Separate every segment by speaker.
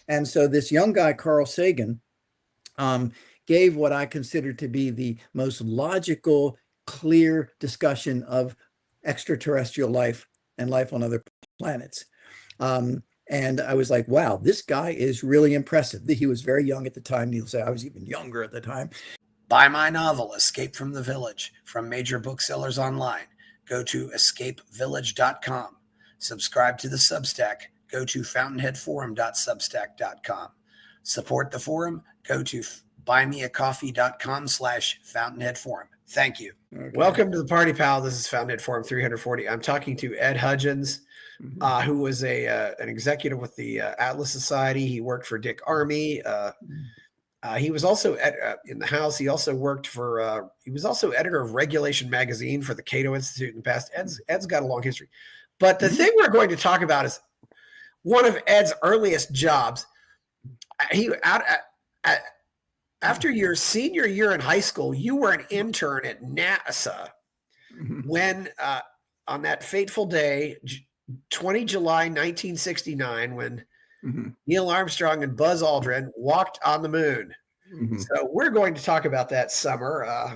Speaker 1: And so this young guy, Carl Sagan, um, gave what I consider to be the most logical, clear discussion of extraterrestrial life and life on other planets. And I was like, wow, this guy is really impressive. He was very young at the time. He'll say I was even younger at the time.
Speaker 2: Buy my novel, Escape from the Village, from major booksellers online. Go to escapevillage.com. Subscribe to the Substack. Go to fountainheadforum.substack.com. Support the forum. Go to buymeacoffee.com/fountainheadforum. Thank you. Okay. Welcome to the Party Pal. This is Fountainhead Forum 340. I'm talking to Ed Hudgins, who was an executive with the Atlas Society. He worked for Dick Armey. He was also in the House. He also worked for. He was also editor of Regulation Magazine for the Cato Institute in the past. Ed's got a long history, but the thing we're going to talk about is one of Ed's earliest jobs. After your senior year in high school, you were an intern at NASA when on that fateful day, 20 July 1969, when Neil Armstrong and Buzz Aldrin walked on the moon. So we're going to talk about that summer.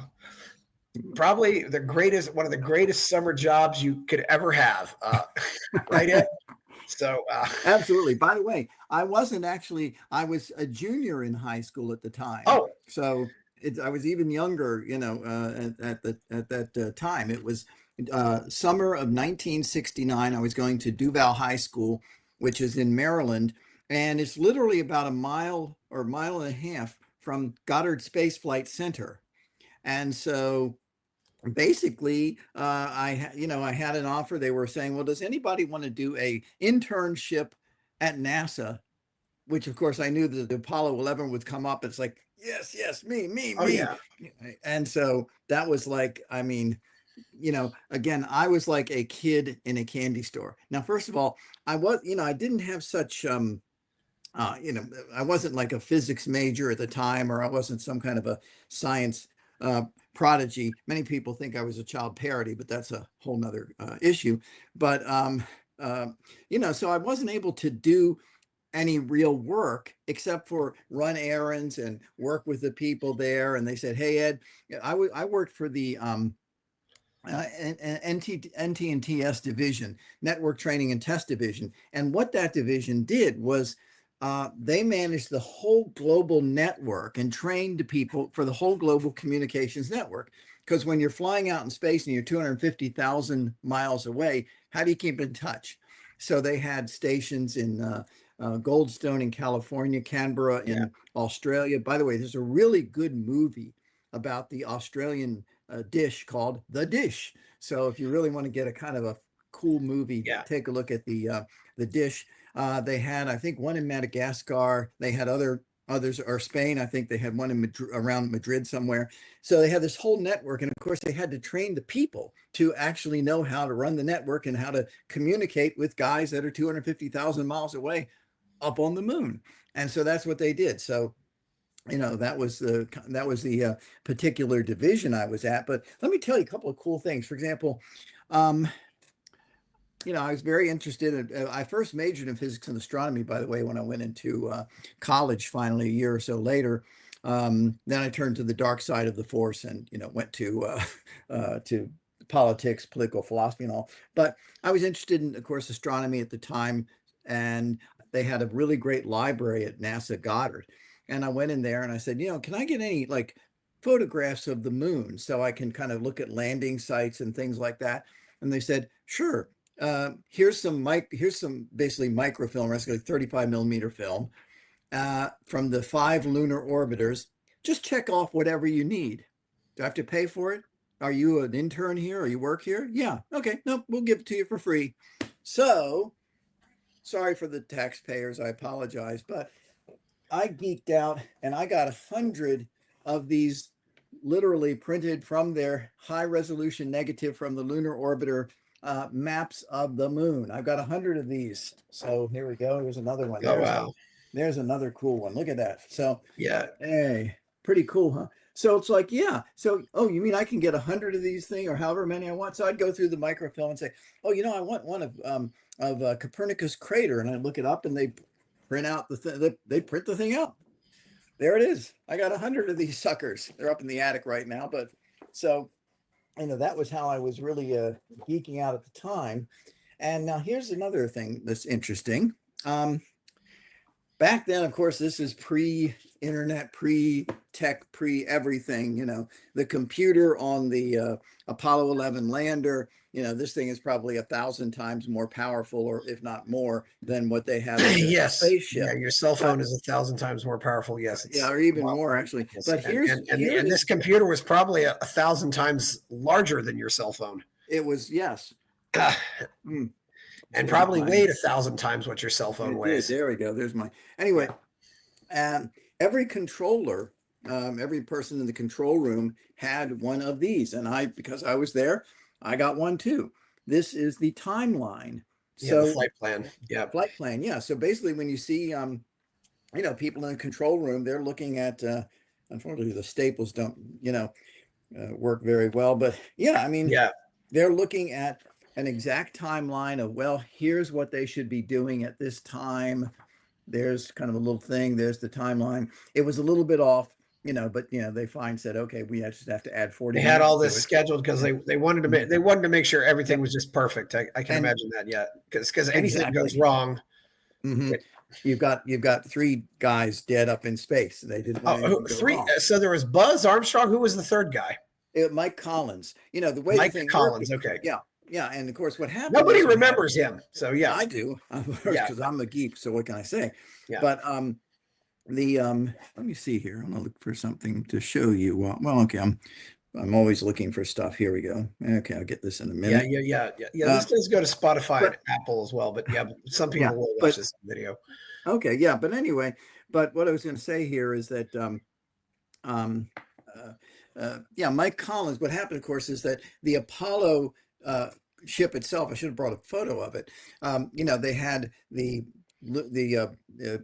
Speaker 2: Probably one of the greatest summer jobs you could ever have. Right, Ed? So
Speaker 1: absolutely. By the way, I was a junior in high school at the time.
Speaker 2: Oh,
Speaker 1: so I was even younger, at that time. It was summer of 1969. I was going to Duval High School, which is in Maryland, and it's literally about a mile or mile and a half from Goddard Space Flight Center. And so basically, I had an offer. They were saying, well, does anybody want to do a internship at NASA? Which, of course, I knew that the Apollo 11 would come up. It's like, yes, me.
Speaker 2: Yeah.
Speaker 1: And so that was like, again, I was like a kid in a candy store. Now, first of all, I didn't have such, I wasn't like a physics major at the time, or I wasn't some kind of a science prodigy. Many people think I was a child parody, but that's a whole nother issue. But, so I wasn't able to do any real work except for run errands and work with the people there. And they said, hey, Ed, I worked for the NT&TS division, Network Training and Test Division. And what that division did was they managed the whole global network and trained the people for the whole global communications network. Because when you're flying out in space and you're 250,000 miles away, how do you keep in touch? So they had stations in Goldstone in California, Canberra in Australia. By the way, there's a really good movie about the Australian dish called The Dish. So if you really want to get a kind of a cool movie, take a look at the dish. They had, I think, one in Madagascar. They had others, or Spain. I think they had one in around Madrid somewhere. So they had this whole network. And of course, they had to train the people to actually know how to run the network and how to communicate with guys that are 250,000 miles away up on the moon. And so that's what they did. So, that was the particular division I was at. But let me tell you a couple of cool things. For example, I was very interested in, I first majored in physics and astronomy, by the way, when I went into college finally a year or so later. Then I turned to the dark side of the force and, went to politics, political philosophy and all. But I was interested in, of course, astronomy at the time. And they had a really great library at NASA Goddard. And I went in there and I said, can I get any like photographs of the moon so I can kind of look at landing sites and things like that? And they said, sure. Here's some basically microfilm, basically 35 millimeter film from the 5 lunar orbiters. Just check off whatever you need. Do I have to pay for it? Are you an intern here? Or you work here? Yeah. Okay. No, we'll give it to you for free. So sorry for the taxpayers. I apologize, but I geeked out and I got 100 of these literally printed from their high resolution negative from the lunar orbiter maps of the moon. I've got 100 of these. So here we go. Here's another one. There's another cool one. Look at that. So hey, pretty cool, huh? So it's like, So, you mean I can get 100 of these things or however many I want? So I'd go through the microfilm and say, I want one of Copernicus crater. And I look it up and they print out they print the thing out. There it is. I got 100 of these suckers. They're up in the attic right now. But so, that was how I was really geeking out at the time. And now here's another thing that's interesting. Back then, of course, this is pre-internet, pre-tech, pre-everything. The computer on the Apollo 11 lander, this thing is probably 1,000 times more powerful, or if not more, than what they have in the
Speaker 2: Yes.
Speaker 1: spaceship.
Speaker 2: Yeah, your cell phone is 1,000 times more powerful. Yes.
Speaker 1: Yeah, or even more, actually.
Speaker 2: Yes.
Speaker 1: But
Speaker 2: and this computer was probably 1,000 times larger than your cell phone.
Speaker 1: It was, yes.
Speaker 2: And probably weighed 1,000 times what your cell phone weighs.
Speaker 1: There we go. There's mine. Anyway, every controller, every person in the control room had one of these. And because I was there, I got one too. This is the timeline.
Speaker 2: So the flight plan. Yeah.
Speaker 1: Flight plan. Yeah. So basically when you see, people in the control room, they're looking at, unfortunately, the staples don't, work very well. But they're looking at an exact timeline of, well, here's what they should be doing at this time. There's kind of a little thing. There's the timeline. It was a little bit off, but they said, okay, we just have to add 40.
Speaker 2: They had all this scheduled because they wanted to make sure everything was just perfect. I can imagine that. Yeah, because anything goes wrong.
Speaker 1: Mm-hmm. You've got 3 guys dead up in space. They didn't.
Speaker 2: Three. So there was Buzz Armstrong. Who was the third guy?
Speaker 1: Mike Collins. The way
Speaker 2: Mike Collins. Okay.
Speaker 1: Yeah. Yeah, and of course, what happened?
Speaker 2: Nobody remembers him. So yeah,
Speaker 1: I do, because I'm a geek. So what can I say?
Speaker 2: Yeah.
Speaker 1: But let me see here. I'm gonna look for something to show you. Well, okay, I'm always looking for stuff. Here we go. Okay, I'll get this in a minute.
Speaker 2: Yeah. This does go to Spotify and Apple as well. But some people will watch this video.
Speaker 1: Okay, yeah. But anyway, what I was going to say here is that Mike Collins. What happened, of course, is that the Apollo ship itself, I should have brought a photo of it. They had the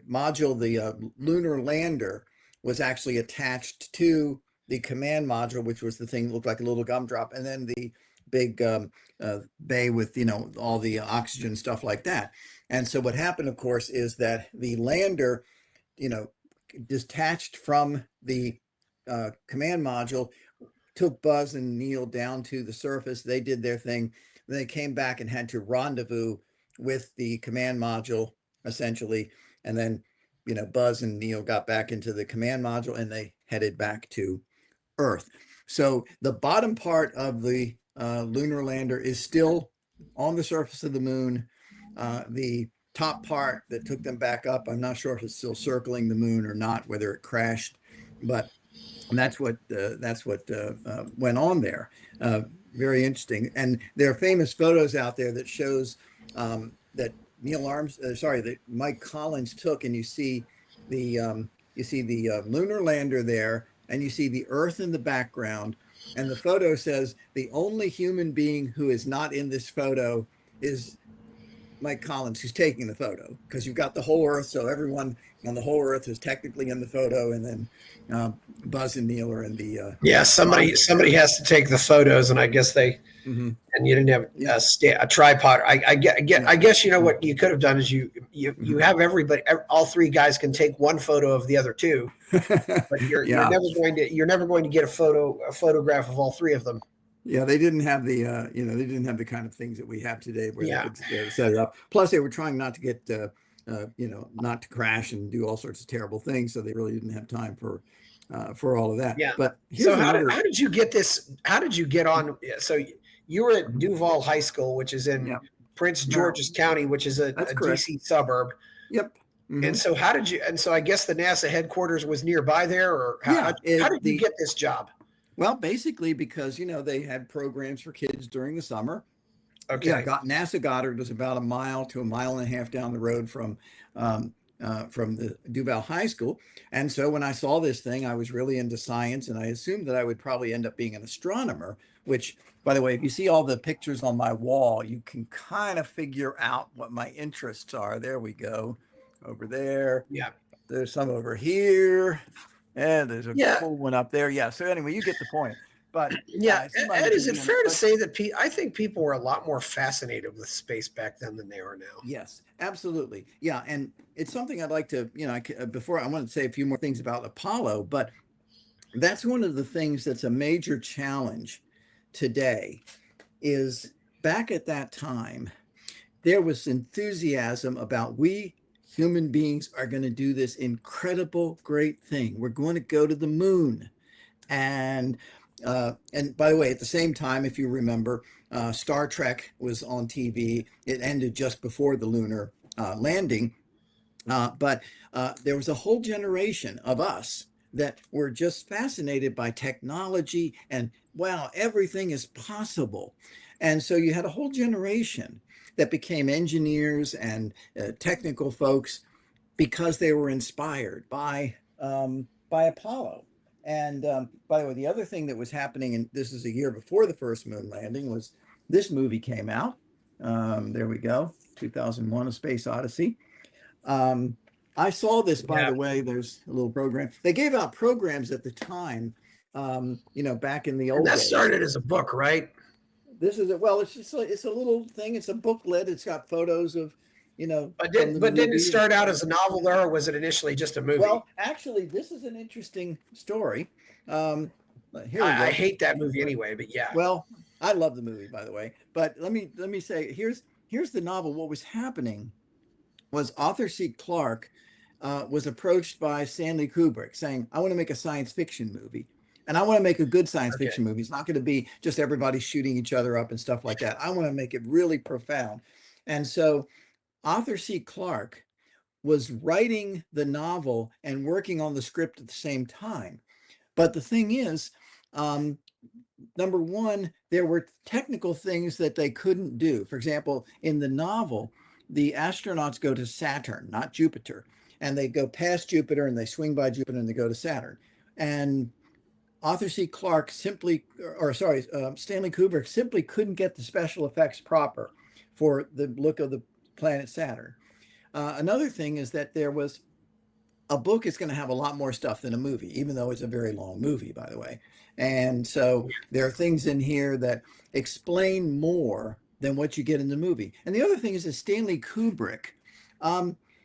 Speaker 1: module, the lunar lander was actually attached to the command module, which was the thing that looked like a little gumdrop, and then the big bay with all the oxygen stuff like that. And so what happened, of course, is that the lander, detached from the command module, took Buzz and Neil down to the surface. They did their thing. Then they came back and had to rendezvous with the command module, essentially. And then, Buzz and Neil got back into the command module and they headed back to Earth. So the bottom part of the lunar lander is still on the surface of the moon. The top part that took them back up, I'm not sure if it's still circling the moon or not, whether it crashed, but that's what went on there. Very interesting. And there are famous photos out there that shows that that Mike Collins took, and you see the lunar lander there, and you see the Earth in the background. And the photo says the only human being who is not in this photo is Mike Collins, who's taking the photo, because you've got the whole Earth, so everyone on the whole Earth is technically in the photo, and then Buzz and Neil are in the
Speaker 2: somebody has to take the photos, and I guess they and you didn't have a tripod. I guess what you could have done is you have everybody, all 3 guys can take one photo of the other 2, but you're never going to get a photograph of all 3 of them.
Speaker 1: Yeah, they didn't have the they didn't have the kind of things that we have today where they could set it up. Plus, they were trying not to get not to crash and do all sorts of terrible things, so they really didn't have time for all of that.
Speaker 2: Yeah.
Speaker 1: But
Speaker 2: so how did you get this? How did you get on? So you were at Duval High School, which is in Prince George's County, which is a DC suburb.
Speaker 1: Yep. Mm-hmm.
Speaker 2: And so how did you? And so I guess the NASA headquarters was nearby there, or how did you get this job?
Speaker 1: Well, basically because, they had programs for kids during the summer.
Speaker 2: Okay.
Speaker 1: Yeah, NASA Goddard was about a mile to a mile and a half down the road from the Duval High School. And so when I saw this thing, I was really into science, and I assumed that I would probably end up being an astronomer, which, by the way, if you see all the pictures on my wall, you can kind of figure out what my interests are. There we go. Over there.
Speaker 2: Yeah.
Speaker 1: There's some over here. And there's a cool one up there. Yeah. So anyway, you get the point. But
Speaker 2: Yeah,
Speaker 1: somebody
Speaker 2: Ed, is
Speaker 1: could
Speaker 2: it
Speaker 1: be
Speaker 2: fair to
Speaker 1: but
Speaker 2: say that I think people were a lot more fascinated with space back then than they are now?
Speaker 1: yes, absolutely. Yeah. And it's something I'd like to, before I want to say a few more things about Apollo, but that's one of the things that's a major challenge today is back at that time, there was enthusiasm about we human beings are going to do this incredible, great thing. We're going to go to the moon. And by the way, at the same time, if you remember, Star Trek was on TV. It ended just before the lunar landing, but there was a whole generation of us that were just fascinated by technology and wow, everything is possible. And so you had a whole generation that became engineers and technical folks because they were inspired by Apollo. And by the way, the other thing that was happening, and this is a year before the first moon landing, was this movie came out. There we go, 2001: A Space Odyssey. Um, I saw this, by
Speaker 2: Yeah.
Speaker 1: the way. There's a little program. They gave out programs at the time, back in the
Speaker 2: And
Speaker 1: old
Speaker 2: that
Speaker 1: days.
Speaker 2: started as a book, right?
Speaker 1: This is it. Well, it's just it's a little thing. It's a booklet. It's got photos of,
Speaker 2: But
Speaker 1: from the
Speaker 2: didn't it
Speaker 1: movie.
Speaker 2: start out as a novel there, or was it initially just a movie?
Speaker 1: Well, actually, this is an interesting story. Here we go.
Speaker 2: I hate that movie anyway, but yeah.
Speaker 1: Well, I love the movie, by the way. But let me say, here's the novel. What was happening was Arthur C. Clarke was approached by Stanley Kubrick saying, I want to make a science fiction movie. And I want to make a good science fiction movie. It's not going to be just everybody shooting each other up and stuff like that. I want to make it really profound. And so Arthur C. Clarke was writing the novel and working on the script at the same time. But the thing is, number one, there were technical things that they couldn't do. For example, in the novel, the astronauts go to Saturn, not Jupiter, and they go past Jupiter and they swing by Jupiter and they go to Saturn. And Arthur C. Clarke Stanley Kubrick simply couldn't get the special effects proper for the look of the planet Saturn. Another thing is that there was a book is going to have a lot more stuff than a movie, even though it's a very long movie, by the way. And so there are things in here that explain more than what you get in the movie. And the other thing is that Stanley Kubrick,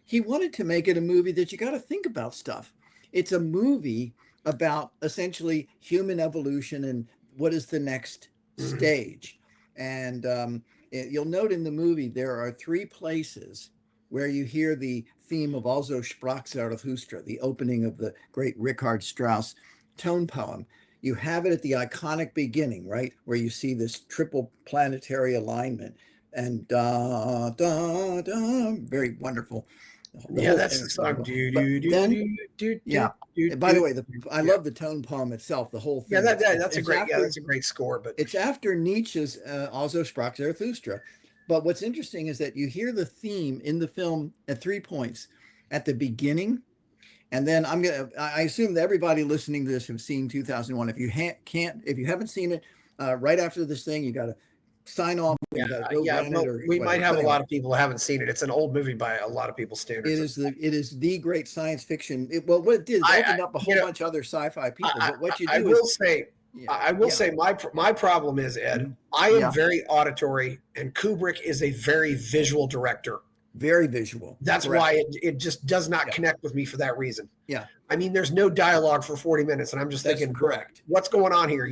Speaker 1: he wanted to make it a movie that you got to think about stuff. It's a movie about essentially human evolution and what is the next stage. And you'll note in the movie, there are 3 places where you hear the theme of Also sprach Zarathustra, the opening of the great Richard Strauss tone poem. You have it at the iconic beginning, right, where you see this triple planetary alignment and da, da, da, very wonderful.
Speaker 2: That's the song.
Speaker 1: By the way, I love the tone poem itself, the whole thing.
Speaker 2: That's a great score. But
Speaker 1: it's after Nietzsche's Also sprach Zarathustra. But what's interesting is that you hear the theme in the film at 3 points: at the beginning, and then I assume that everybody listening to this have seen 2001. If you haven't seen it, right after this thing, you got to sign off.
Speaker 2: We might have a lot of people who haven't seen it. It's an old movie by a lot of people's standards.
Speaker 1: It is the great science fiction. What it did is opened up a whole bunch of other sci-fi people. But what you do
Speaker 2: I will say my problem is, Ed, I am very auditory, and Kubrick is a very visual director.
Speaker 1: Very visual.
Speaker 2: That's correct. Why it just does not connect with me for that reason.
Speaker 1: Yeah.
Speaker 2: I mean, there's no dialogue for 40 minutes, and I'm just thinking,
Speaker 1: correct.
Speaker 2: What's going on here?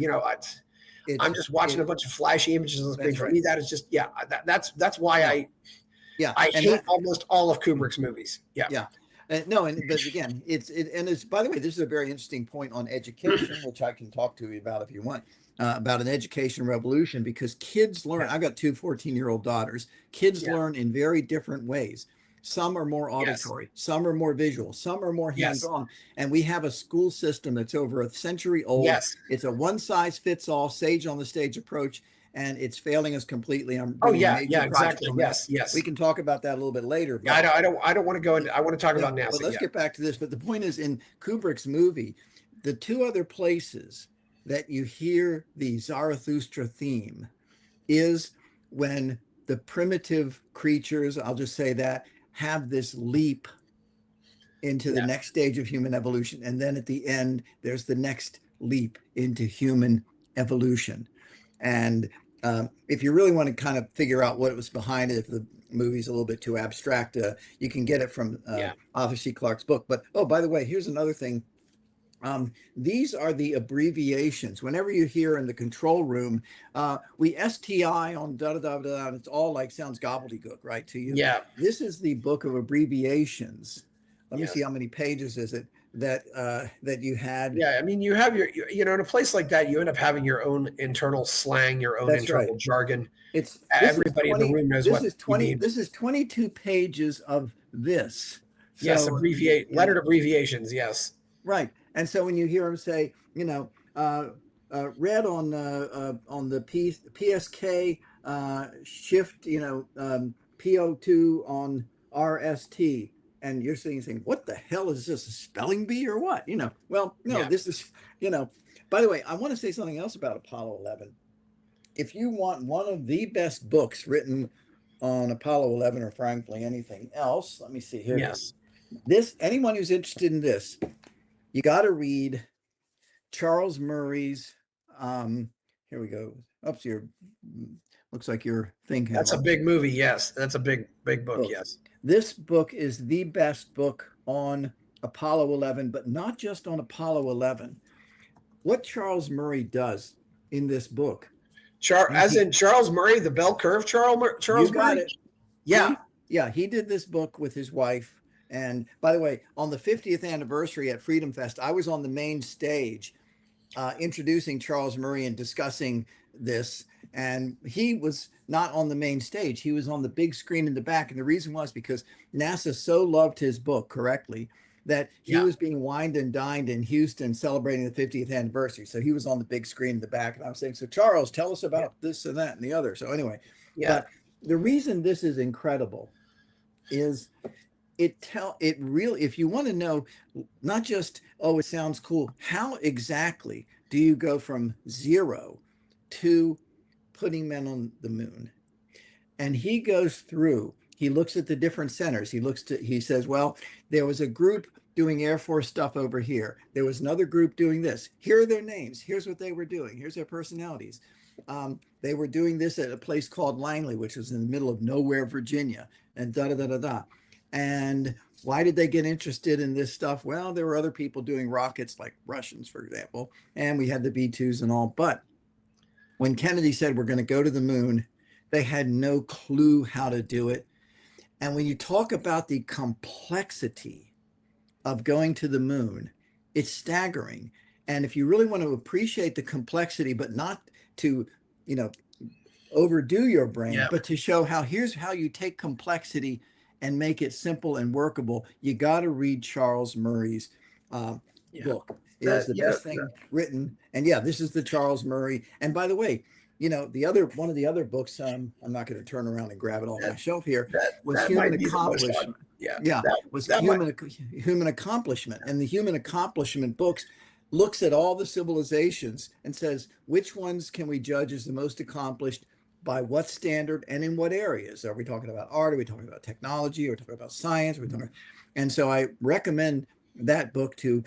Speaker 2: I'm just watching a bunch of flashy images on the screen. For me, that is just that's why I hate almost all of Kubrick's movies. Yeah.
Speaker 1: But again, it's by the way, this is a very interesting point on education, which I can talk to you about if you want, about an education revolution, because kids learn. I've got 2 14-year-old daughters. Kids learn in very different ways. Some are more auditory, some are more visual, some are more hands-on. And we have a school system that's over a century old. It's a one-size-fits-all, sage on the stage approach, and it's failing us completely.
Speaker 2: Exactly. Yes.
Speaker 1: We can talk about that a little bit later.
Speaker 2: But, I don't want to go into. I want to talk about NASA.
Speaker 1: But let's get back to this. But the point is, in Kubrick's movie, the 2 other places that you hear the Zarathustra theme is when the primitive creatures, I'll just say that, have this leap into the next stage of human evolution. And then at the end, there's the next leap into human evolution. And if you really want to kind of figure out what was behind it, if the movie's a little bit too abstract, you can get it from Arthur C. Clarke's book. But, oh, by the way, here's another thing. These are the abbreviations. Whenever you hear in the control room, we STI on da da da da, it's all like sounds gobbledygook, right, to you?
Speaker 2: Yeah.
Speaker 1: This is the book of abbreviations. Let me
Speaker 2: Yes.
Speaker 1: see how many pages is it that you had.
Speaker 2: Yeah, I mean, you have your, in a place like that, you end up having your own internal slang, your own
Speaker 1: That's
Speaker 2: internal
Speaker 1: right.
Speaker 2: jargon.
Speaker 1: This
Speaker 2: Everybody
Speaker 1: is 20,
Speaker 2: in the room knows
Speaker 1: this
Speaker 2: what
Speaker 1: is
Speaker 2: you
Speaker 1: 20,
Speaker 2: mean.
Speaker 1: this is 22 pages of this.
Speaker 2: Yes,
Speaker 1: So,
Speaker 2: lettered abbreviations. Yes.
Speaker 1: right. And so when you hear him say, read on the PSK shift, PO2 on RST, and you're saying, what the hell is this, a spelling bee or what? Well, no,
Speaker 2: Yeah.
Speaker 1: this is, by the way, I want to say something else about Apollo 11. If you want one of the best books written on Apollo 11, or frankly anything else, let me see here.
Speaker 2: Yes.
Speaker 1: Anyone who's interested in this, you got to read Charles Murray's. Here we go. Oops, looks like your thing.
Speaker 2: That's a big movie. Yes, that's a big book. Yes.
Speaker 1: This book is the best book on Apollo 11, but not just on Apollo 11. What Charles Murray does in this book.
Speaker 2: As in Charles Murray, the bell curve Charles
Speaker 1: you got
Speaker 2: Murray?
Speaker 1: It.
Speaker 2: Yeah.
Speaker 1: He did this book with his wife. And by the way, on the 50th anniversary at Freedom Fest, I was on the main stage introducing Charles Murray and discussing this. And he was not on the main stage. He was on the big screen in the back. And the reason was because NASA so loved his book correctly that he was being wined and dined in Houston celebrating the 50th anniversary. So he was on the big screen in the back. And I was saying, so Charles, tell us about this and that and the other. So anyway, but the reason this is incredible is it really, if you want to know, not just, oh, it sounds cool, how exactly do you go from 0 to putting men on the moon? And he goes through, he looks at the different centers. He says, well, there was a group doing Air Force stuff over here. There was another group doing this. Here are their names. Here's what they were doing. Here's their personalities. They were doing this at a place called Langley, which was in the middle of nowhere, Virginia, and da da da da da. And why did they get interested in this stuff? Well, there were other people doing rockets, like Russians, for example, and we had the B-2s and all. But when Kennedy said we're going to go to the moon, they had no clue how to do it. And when you talk about the complexity of going to the moon, it's staggering. And if you really want to appreciate the complexity, but not to, overdo your brain, but to show here's how you take complexity and make it simple and workable, you got to read Charles Murray's book. It is the best thing written. And this is the Charles Murray. And by the way, one of the other books, I'm not going to turn around and grab it off my shelf here, was Human Accomplishment. Human Accomplishment. And the Human Accomplishment books looks at all the civilizations and says, which ones can we judge as the most accomplished, by what standard, and in what areas? Are we talking about art? Are we talking about technology? Are we talking about science? And so I recommend that book to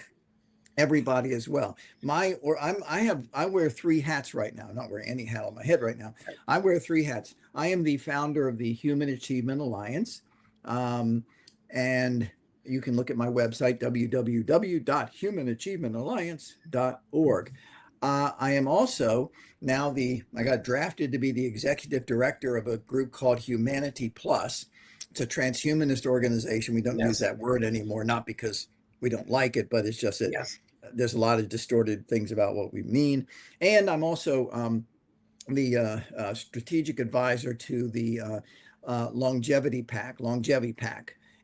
Speaker 1: everybody as well. I wear 3 hats right now. I'm not wearing any hat on my head right now. I wear 3 hats. I am the founder of the Human Achievement Alliance. And you can look at my website, www.humanachievementalliance.org. I am also now I got drafted to be the executive director of a group called Humanity Plus. It's a transhumanist organization. We don't use that word anymore, not because we don't like it, but it's just that there's a lot of distorted things about what we mean. And I'm also the strategic advisor to the Longevity PAC.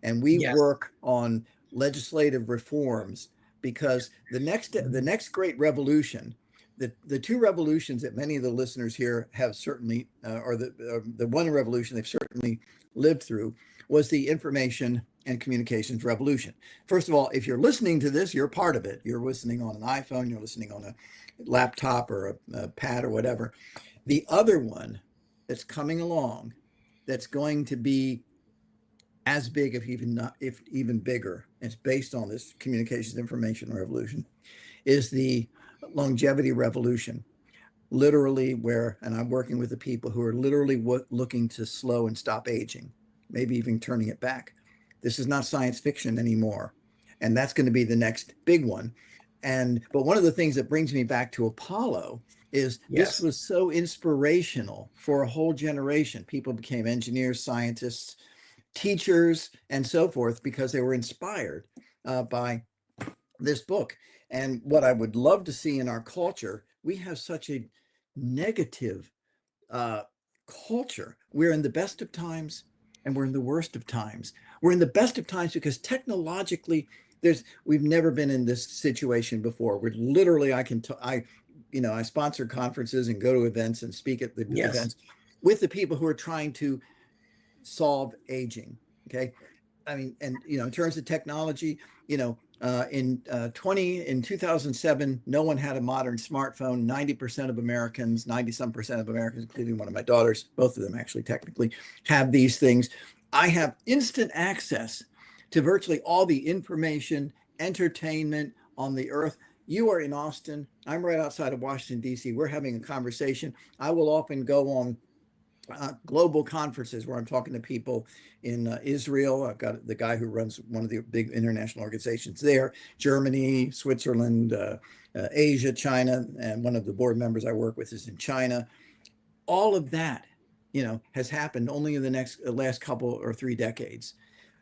Speaker 1: And we work on legislative reforms, because the next great revolution, the 2 revolutions that many of the listeners here have certainly, or the one revolution they've certainly lived through, was the information and communications revolution. First of all, if you're listening to this, you're part of it. You're listening on an iPhone, you're listening on a laptop or a pad or whatever. The other one that's coming along, that's going to be as big, if even bigger, it's based on this communications information revolution, is the longevity revolution. literally and I'm working with the people who are literally looking to slow and stop aging, maybe even turning it back. This is not science fiction anymore. And that's going to be the next big one. But one of the things that brings me back to Apollo is this
Speaker 2: Yes.
Speaker 1: was so inspirational for a whole generation. People became engineers, scientists, teachers, and so forth because they were inspired by this book. And what I would love to see in our culture, we have such a negative uh, culture. We're in the best of times and we're in the worst of times. We're in the best of times because technologically, we've never been in this situation before. We're literally, I sponsor conferences and go to events and speak at the events with the people who are trying to solve aging. Okay. I mean, and in terms of technology, in 2007, no one had a modern smartphone. 90% of Americans, 90-some% of Americans, including one of my daughters, both of them actually technically have these things. I have instant access to virtually all the information, entertainment on the earth. You are in Austin. I'm right outside of Washington, D.C. We're having a conversation. I will often go on global conferences where I'm talking to people in Israel. I've got the guy who runs one of the big international organizations there, Germany, Switzerland, Asia, China, and one of the board members I work with is in China. All of that, has happened only in the last couple or 3 decades.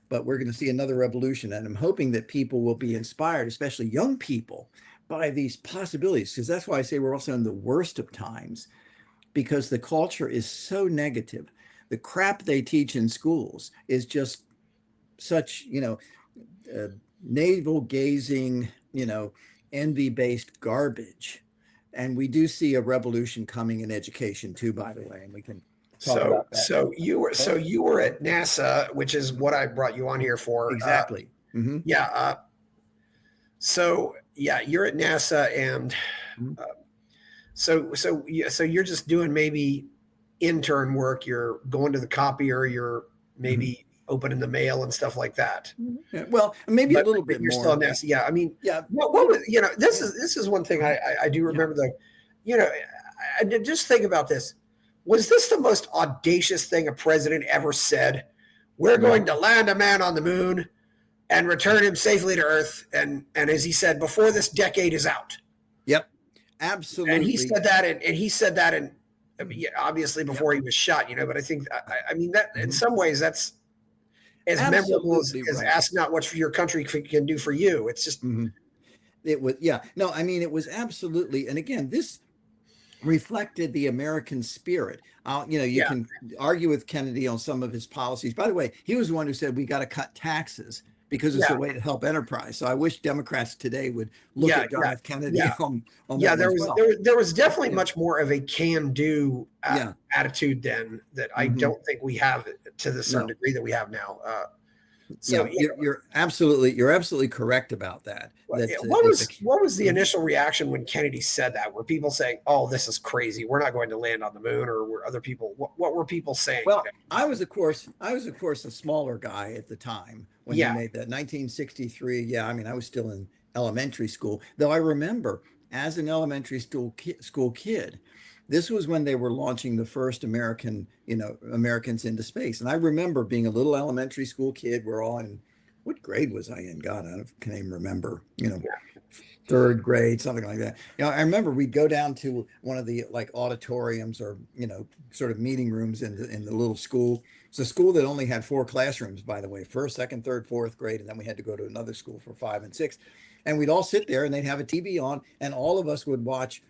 Speaker 1: But we're going to see another revolution. And I'm hoping that people will be inspired, especially young people, by these possibilities, because that's why I say we're also in the worst of times, because the culture is so negative. The crap they teach in schools is just such, navel gazing, envy-based garbage. And we do see a revolution coming in education too, by the way, and we can talk about that.
Speaker 2: So you were at NASA, which is what I brought you on here for.
Speaker 1: Exactly.
Speaker 2: Yeah. You're at NASA, and so you're just doing maybe intern work. You're going to the copier. You're maybe opening the mail and stuff like that.
Speaker 1: Yeah, well, maybe a little bit
Speaker 2: you're
Speaker 1: more.
Speaker 2: Still on NASA. Yeah. I mean,
Speaker 1: yeah.
Speaker 2: What was, this is one thing I do remember I just think about this. Was this the most audacious thing a president ever said? We're going to land a man on the moon and return him safely to Earth. And as he said, before this decade is out.
Speaker 1: Yep. Absolutely.
Speaker 2: And he said that in obviously before he was shot, but I think, I mean, that in some ways that's as memorable as ask not what your country can do for you. It's just,
Speaker 1: it was, no, I mean, it was absolutely. And again, this reflected the American spirit. You can argue with Kennedy on some of his policies. By the way, he was the one who said we got to cut taxes because it's a way to help enterprise. So I wish Democrats today would look at John F. Kennedy on that.
Speaker 2: There was definitely much more of a can-do attitude then that I don't think we have to the certain degree that we have now.
Speaker 1: You're absolutely correct about that.
Speaker 2: What was the initial reaction when Kennedy said that? Were people saying, "Oh, this is crazy. We're not going to land on the moon," or were other people? What were people saying?
Speaker 1: Well, I was of course a smaller guy at the time when he made that 1963. Yeah, I mean, I was still in elementary school, though I remember as an elementary school kid. This was when they were launching the first Americans into space. And I remember being a little elementary school kid. We're all in, what grade was I in? God, I can't even remember, 3rd grade, something like that. I remember we'd go down to one of the auditoriums or, sort of meeting rooms in the little school. It's a school that only had 4 classrooms, by the way, 1st, 2nd, 3rd, 4th grade. And then we had to go to another school for 5 and 6. And we'd all sit there and they'd have a TV on and all of us would watch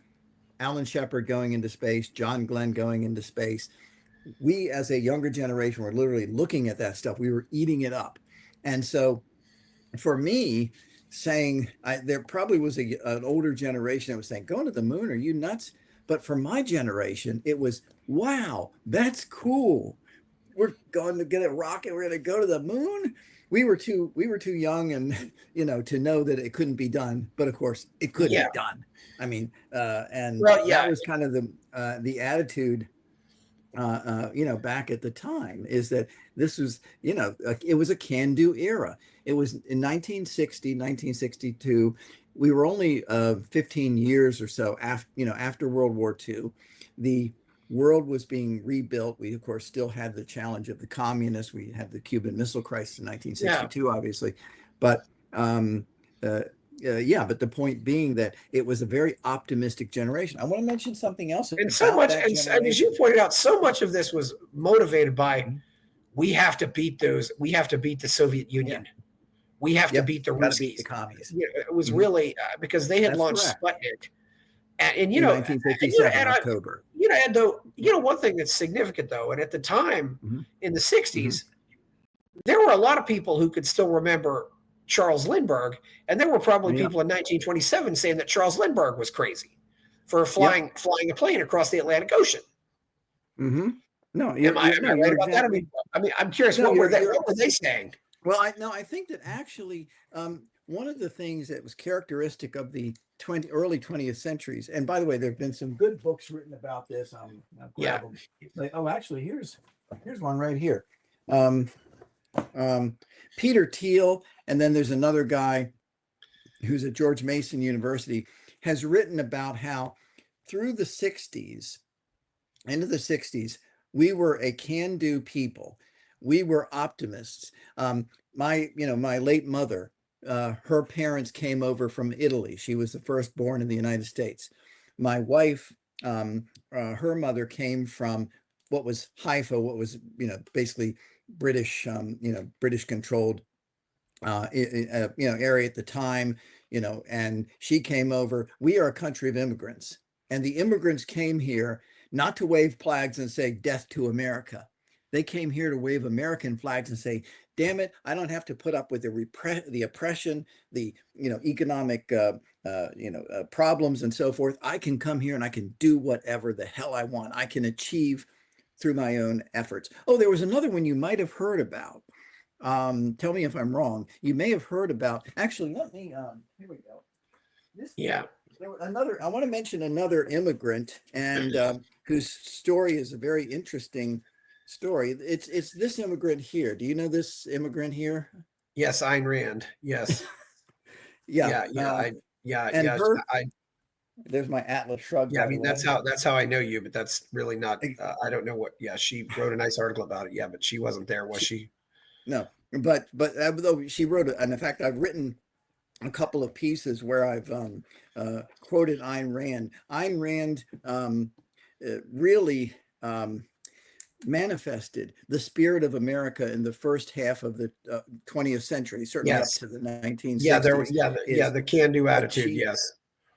Speaker 1: Alan Shepard going into space, John Glenn going into space. We, as a younger generation, were literally looking at that stuff. We were eating it up. And so for me, saying, there probably was an older generation that was saying, going to the moon, are you nuts? But for my generation, it was, wow, that's cool. We're going to get a rocket. We're going to go to the moon. We were too young and, to know that it couldn't be done. But of course, it could be done. I mean, that was kind of the attitude, back at the time, is that this was, it was a can-do era. It was in 1960, 1962, we were only 15 years or so after World War II. The world was being rebuilt. We, of course, still had the challenge of the communists. We had the Cuban Missile Crisis in 1962, obviously. But but the point being that it was a very optimistic generation. I want to mention something else
Speaker 2: And so much, and as you pointed out, so much of this was motivated by we have to beat the Soviet Union.
Speaker 1: Yeah.
Speaker 2: We have to beat the Ruskies.
Speaker 1: Beat the commies.
Speaker 2: It was really because they had launched Sputnik. And you know,
Speaker 1: 1957 October.
Speaker 2: One thing that's significant though, and at the time in the 60s, there were a lot of people who could still remember Charles Lindbergh, and there were probably people in 1927 saying that Charles Lindbergh was crazy for flying a plane across the Atlantic Ocean.
Speaker 1: No,
Speaker 2: am I right about that? I mean, I'm curious. What were they saying?
Speaker 1: Well, I think that actually one of the things that was characteristic of the early 20th centuries, and by the way, there have been some good books written about this. Actually, here's one right here. Peter Thiel, and then there's another guy who's at George Mason University, has written about how through the 60s, into the 60s, we were a can-do people. We were optimists. My late mother, her parents came over from Italy. She was the firstborn in the United States. My wife, her mother came from what was Haifa, what was, basically British, British controlled, area at the time, and she came over. We are a country of immigrants, and the immigrants came here not to wave flags and say death to America. They came here to wave American flags and say, damn it, I don't have to put up with the oppression, the economic problems and so forth. I can come here and I can do whatever the hell I want. I can achieve through my own efforts. Oh, there was another one you might have heard about. Tell me if I'm wrong. You may have heard about, actually, let me, here we go. I want to mention another immigrant and whose story is a very interesting story. It's this immigrant here. Do you know this immigrant here?
Speaker 2: Yes, Ayn Rand. Yes.
Speaker 1: There's my Atlas Shrugged.
Speaker 2: Yeah, I mean that's how I know you, but that's really not. I don't know what. Yeah, she wrote a nice article about it. Yeah, but she wasn't there, was she?
Speaker 1: No, but though she wrote it, and in fact, I've written a couple of pieces where I've quoted Ayn Rand. Ayn Rand really manifested the spirit of America in the first half of the 20th century, certainly up to the 1960s.
Speaker 2: The can-do attitude. Yes,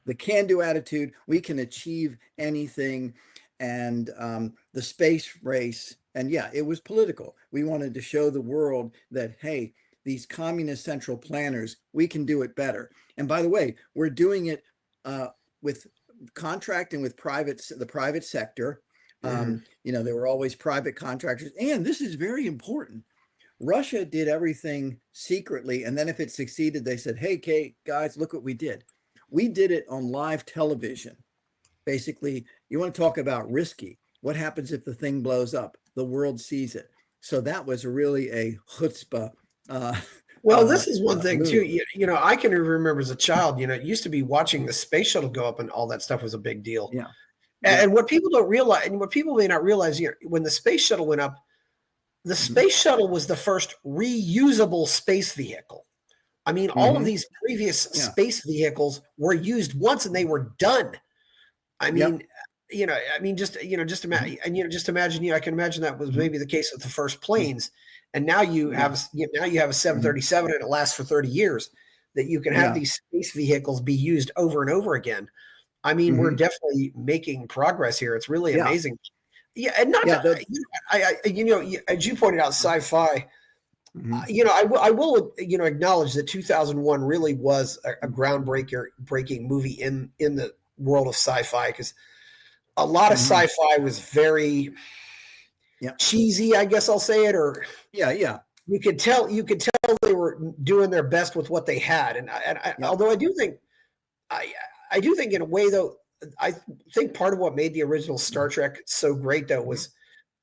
Speaker 1: the can-do attitude. We can achieve anything, and the space race. And it was political. We wanted to show the world that, hey, these communist central planners, we can do it better. And by the way, we're doing it with contracting with the private sector. There were always private contractors. And this is very important. Russia did everything secretly. And then if it succeeded, they said, hey, guys, look what we did. We did it on live television. Basically, you want to talk about risky. What happens if the thing blows up? The world sees it. So that was really a chutzpah.
Speaker 2: Well, this is one thing too. I can remember as a child, it used to be watching the space shuttle go up and all that stuff was a big deal.
Speaker 1: Yeah.
Speaker 2: And what people don't realize, and what people may not realize, when the space shuttle went up, the space shuttle was the first reusable space vehicle. I mean, all of these previous space vehicles were used once and they were done. I mean, just imagine, I can imagine that was maybe the case with the first planes. And now you have a 737 and it lasts for 30 years, that you can have these space vehicles be used over and over again. I mean, we're definitely making progress here. It's really amazing. Yeah. And as you pointed out, sci-fi, I will acknowledge that 2001 really was a breaking movie in the world of sci-fi, because a lot of sci-fi was very cheesy, I guess I'll say it, or you could tell they were doing their best with what they had. And although I do think in a way, though, I think part of what made the original Star Trek so great, though, was